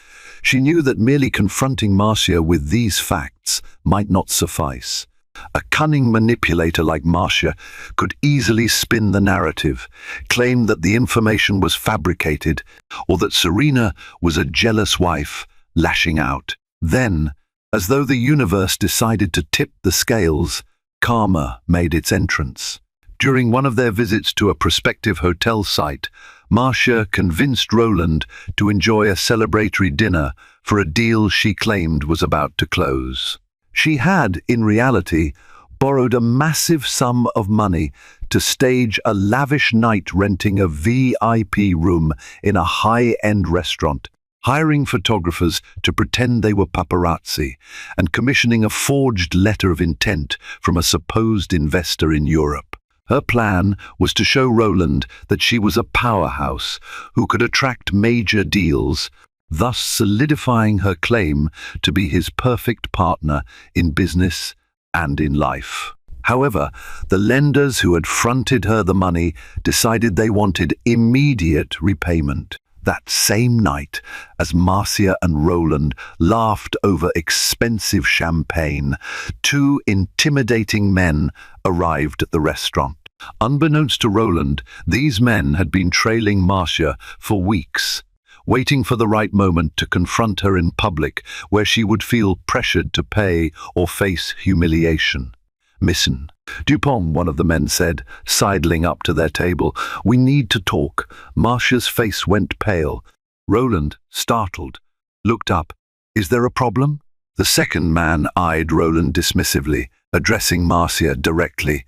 she knew that merely confronting Marcia with these facts might not suffice. A cunning manipulator like Marcia could easily spin the narrative, claim that the information was fabricated, or that Serena was a jealous wife lashing out. Then, as though the universe decided to tip the scales, karma made its entrance. During one of their visits to a prospective hotel site, Marcia convinced Roland to enjoy a celebratory dinner for a deal she claimed was about to close. She had, in reality, borrowed a massive sum of money to stage a lavish night, renting a VIP room in a high-end restaurant, hiring photographers to pretend they were paparazzi, and commissioning a forged letter of intent from a supposed investor in Europe. Her plan was to show Roland that she was a powerhouse who could attract major deals, thus solidifying her claim to be his perfect partner in business and in life. However, the lenders who had fronted her the money decided they wanted immediate repayment. That same night, as Marcia and Roland laughed over expensive champagne, two intimidating men arrived at the restaurant. Unbeknownst to Roland, these men had been trailing Marcia for weeks, waiting for the right moment to confront her in public, where she would feel pressured to pay or face humiliation. "Listen, Dupont," one of the men said, sidling up to their table. "We need to talk." Marcia's face went pale. Roland, startled, looked up. "Is there a problem?" The second man eyed Roland dismissively, addressing Marcia directly.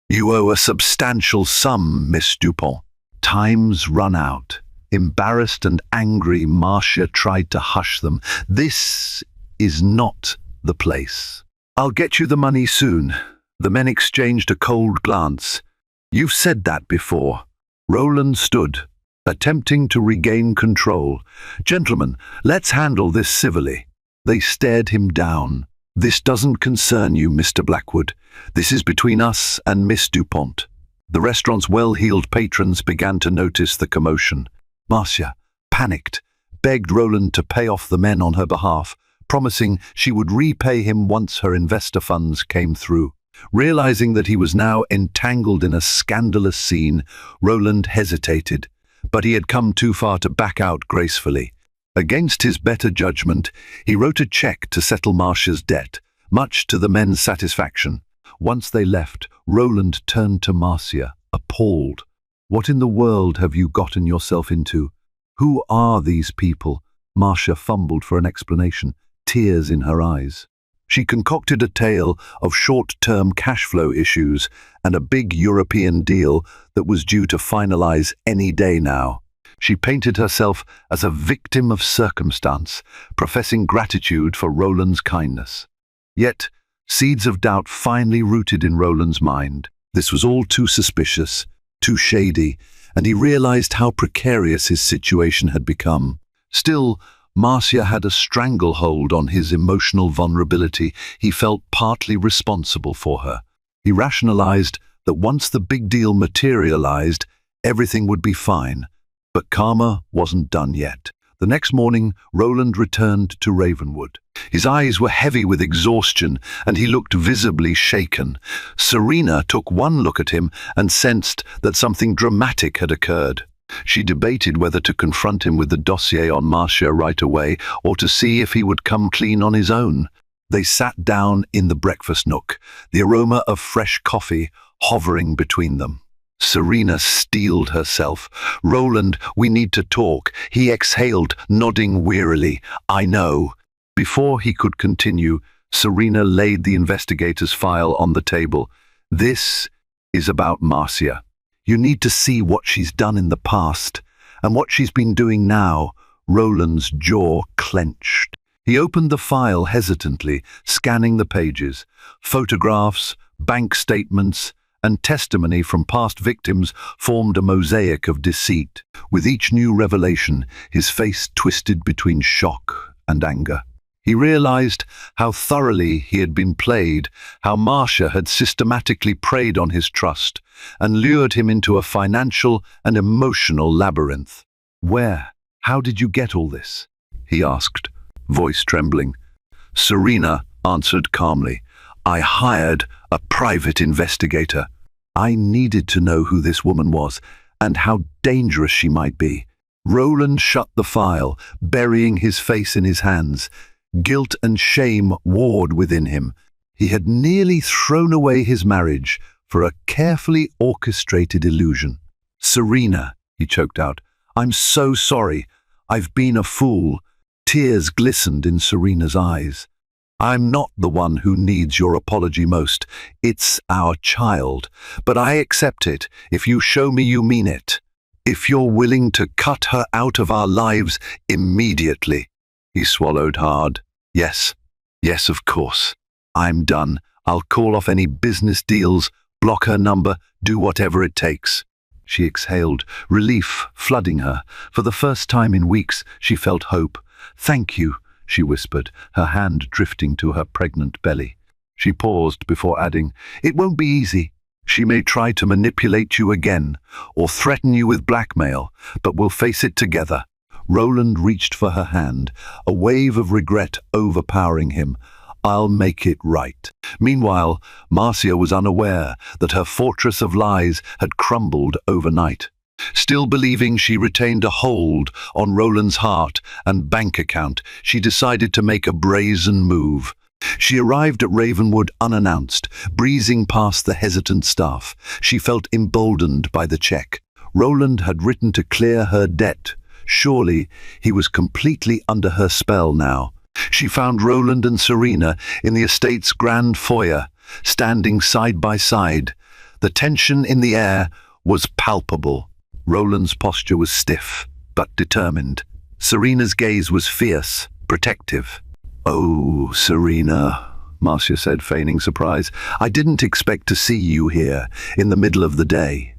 "You owe a substantial sum, Miss Dupont." "Time's run out." Embarrassed and angry, Marcia tried to hush them. "This is not the place." "I'll get you the money soon." The men exchanged a cold glance. "You've said that before." Roland stood, attempting to regain control. "Gentlemen, let's handle this civilly." They stared him down. "This doesn't concern you, Mr. Blackwood. This is between us and Miss Dupont." The restaurant's well-heeled patrons began to notice the commotion. Marcia, panicked, begged Roland to pay off the men on her behalf, promising she would repay him once her investor funds came through. Realizing that he was now entangled in a scandalous scene, Roland hesitated, but he had come too far to back out gracefully. Against his better judgment, he wrote a check to settle Marcia's debt, much to the men's satisfaction. Once they left, Roland turned to Marcia, appalled. "What in the world have you gotten yourself into? Who are these people?" Marcia fumbled for an explanation, tears in her eyes. She concocted a tale of short-term cash flow issues and a big European deal that was due to finalize any day now. She painted herself as a victim of circumstance, professing gratitude for Roland's kindness. Yet, seeds of doubt finally rooted in Roland's mind. This was all too suspicious, too shady, and he realized how precarious his situation had become. Still, Marcia had a stranglehold on his emotional vulnerability. He felt partly responsible for her. He rationalized that once the big deal materialized, everything would be fine. But karma wasn't done yet. The next morning, Roland returned to Ravenwood. His eyes were heavy with exhaustion, and he looked visibly shaken. Serena took one look at him and sensed that something dramatic had occurred. She debated whether to confront him with the dossier on Marcia right away or to see if he would come clean on his own. They sat down in the breakfast nook, the aroma of fresh coffee hovering between them. Serena steeled herself. "Roland, we need to talk." He exhaled, nodding wearily. "I know." Before he could continue, Serena laid the investigator's file on the table. "This is about Marcia." You need to see what she's done in the past and what she's been doing now." Roland's jaw clenched. He opened the file hesitantly, scanning the pages. Photographs, bank statements, and testimony from past victims formed a mosaic of deceit. With each new revelation, his face twisted between shock and anger. He realized how thoroughly he had been played, how Marcia had systematically preyed on his trust and lured him into a financial and emotional labyrinth. "Where? How did you get all this?" he asked, voice trembling. Serena answered calmly, "I hired a private investigator. I needed to know who this woman was and how dangerous she might be." Roland shut the file, burying his face in his hands. Guilt and shame warred within him. He had nearly thrown away his marriage for a carefully orchestrated illusion. "Serena," he choked out, "I'm so sorry. I've been a fool." Tears glistened in Serena's eyes. "I'm not the one who needs your apology most. It's our child. But I accept it if you show me you mean it. If you're willing to cut her out of our lives immediately." He swallowed hard. Yes, of course. I'm done. I'll call off any business deals, block her number, do whatever it takes." She exhaled, relief flooding her. For the first time in weeks, she felt hope. "Thank you," she whispered, her hand drifting to her pregnant belly. She paused before adding, "It won't be easy. She may try to manipulate you again, or threaten you with blackmail, but we'll face it together." Roland reached for her hand, a wave of regret overpowering him. "I'll make it right." Meanwhile, Marcia was unaware that her fortress of lies had crumbled overnight. Still believing she retained a hold on Roland's heart and bank account, she decided to make a brazen move. She arrived at Ravenwood unannounced, breezing past the hesitant staff. She felt emboldened by the check. Roland had written to clear her debt. Surely he was completely under her spell now. She found Roland and Serena in the estate's grand foyer, standing side by side. The tension in the air was palpable. Roland's posture was stiff, but determined. Serena's gaze was fierce, protective. "Oh, Serena," Marcia said, feigning surprise. "I didn't expect to see you here, in the middle of the day."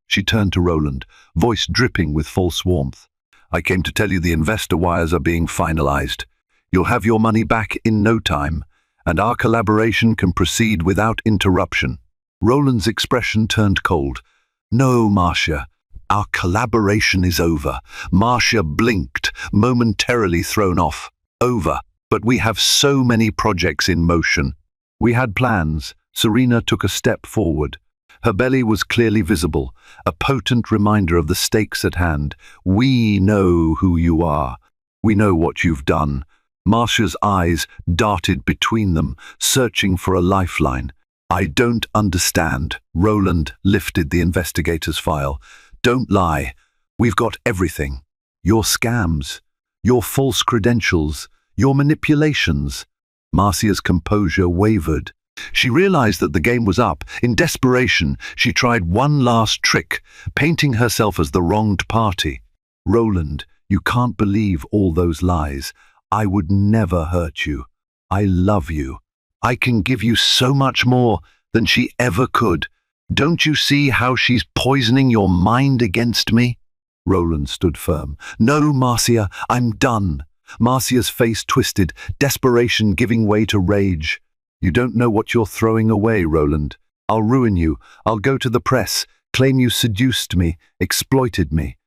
She turned to Roland, voice dripping with false warmth. "I came to tell you the investor wires are being finalized. You'll have your money back in no time, and our collaboration can proceed without interruption." Roland's expression turned cold. "No, Marcia. Our collaboration is over." Marcia blinked, momentarily thrown off. "Over. But we have so many projects in motion." "We had plans." Serena took a step forward. Her belly was clearly visible, a potent reminder of the stakes at hand. "We know who you are. We know what you've done." Marcia's eyes darted between them, searching for a lifeline. "I don't understand." Roland lifted the investigator's file. "Don't lie. We've got everything. Your scams, your false credentials, your manipulations." Marcia's composure wavered. She realized that the game was up. In desperation, she tried one last trick, painting herself as the wronged party. "Roland, you can't believe all those lies. I would never hurt you. I love you. I can give you so much more than she ever could. Don't you see how she's poisoning your mind against me?" Roland stood firm. "No, Marcia, I'm done." Marcia's face twisted, desperation giving way to rage. "You don't know what you're throwing away, Roland. I'll ruin you. I'll go to the press, claim you seduced me, exploited me.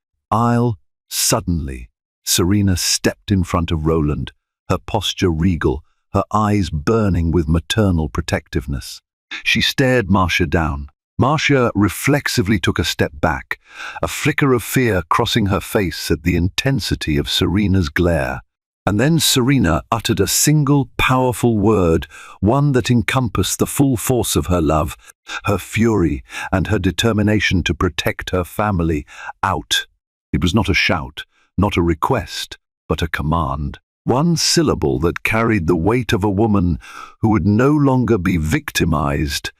Suddenly, Serena stepped in front of Roland, her posture regal, her eyes burning with maternal protectiveness. She stared Marcia down. Marcia reflexively took a step back, a flicker of fear crossing her face at the intensity of Serena's glare. And then Serena uttered a single powerful word, one that encompassed the full force of her love, her fury, and her determination to protect her family. "Out." It was not a shout, not a request, but a command. One syllable that carried the weight of a woman who would no longer be victimized,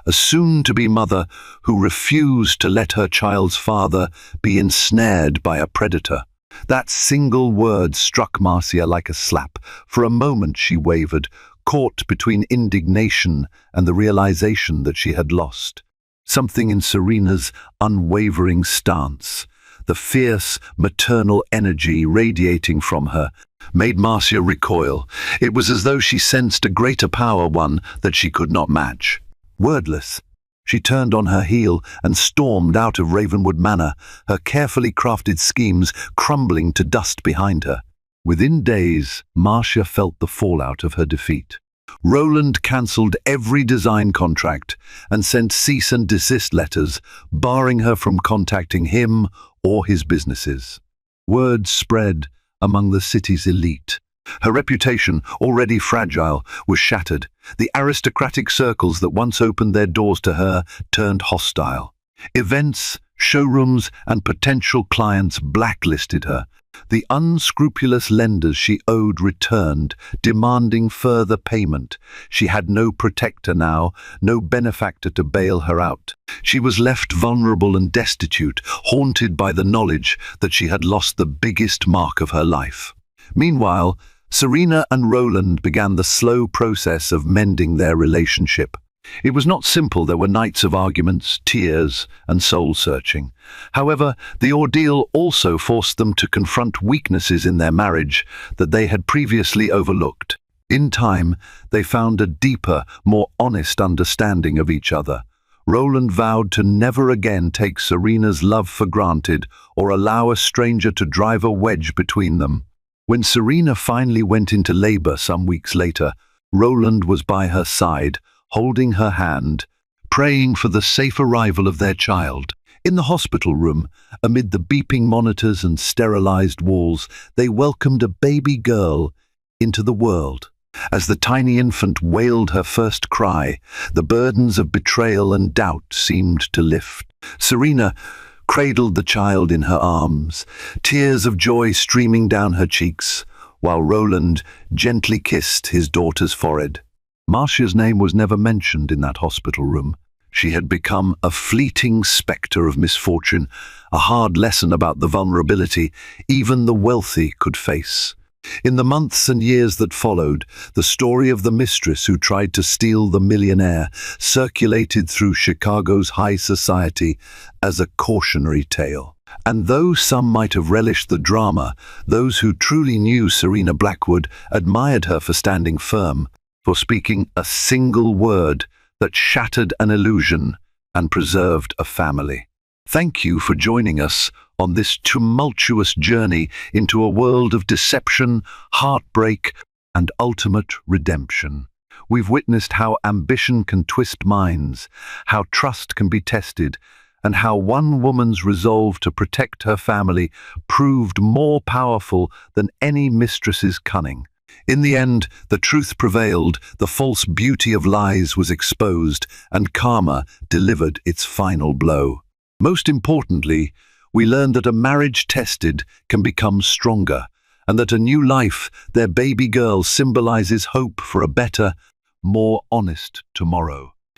a soon-to-be mother who refused to let her child's father be ensnared by a predator. That single word struck Marcia like a slap. For a moment she wavered, caught between indignation and the realization that she had lost. Something in Serena's unwavering stance, the fierce maternal energy radiating from her, made Marcia recoil. It was as though she sensed a greater power, one that she could not match. Wordless, she turned on her heel and stormed out of Ravenwood Manor, her carefully crafted schemes crumbling to dust behind her. Within days, Marcia felt the fallout of her defeat. Roland cancelled every design contract and sent cease and desist letters, barring her from contacting him or his businesses. Word spread among the city's elite. Her reputation, already fragile, was shattered. The aristocratic circles that once opened their doors to her turned hostile. Events, showrooms, and potential clients blacklisted her. The unscrupulous lenders she owed returned, demanding further payment. She had no protector now, no benefactor to bail her out. She was left vulnerable and destitute, haunted by the knowledge that she had lost the biggest mark of her life. Meanwhile, Serena and Roland began the slow process of mending their relationship. It was not simple. There were nights of arguments, tears, and soul-searching. However, the ordeal also forced them to confront weaknesses in their marriage that they had previously overlooked. In time, they found a deeper, more honest understanding of each other. Roland vowed to never again take Serena's love for granted or allow a stranger to drive a wedge between them. When Serena finally went into labor some weeks later, Roland was by her side, holding her hand, praying for the safe arrival of their child. In the hospital room, amid the beeping monitors and sterilized walls, they welcomed a baby girl into the world. As the tiny infant wailed her first cry, the burdens of betrayal and doubt seemed to lift. Serena cradled the child in her arms, tears of joy streaming down her cheeks, while Roland gently kissed his daughter's forehead. Marcia's name was never mentioned in that hospital room. She had become a fleeting spectre of misfortune, a hard lesson about the vulnerability even the wealthy could face. In the months and years that followed, the story of the mistress who tried to steal the millionaire circulated through Chicago's high society as a cautionary tale. And though some might have relished the drama, those who truly knew Serena Blackwood admired her for standing firm, for speaking a single word that shattered an illusion and preserved a family. Thank you for joining us on this tumultuous journey into a world of deception, heartbreak, and ultimate redemption. We've witnessed how ambition can twist minds, how trust can be tested, and how one woman's resolve to protect her family proved more powerful than any mistress's cunning. In the end, the truth prevailed, the false beauty of lies was exposed, and karma delivered its final blow. Most importantly, we learned that a marriage tested can become stronger, and that a new life, their baby girl, symbolizes hope for a better, more honest tomorrow.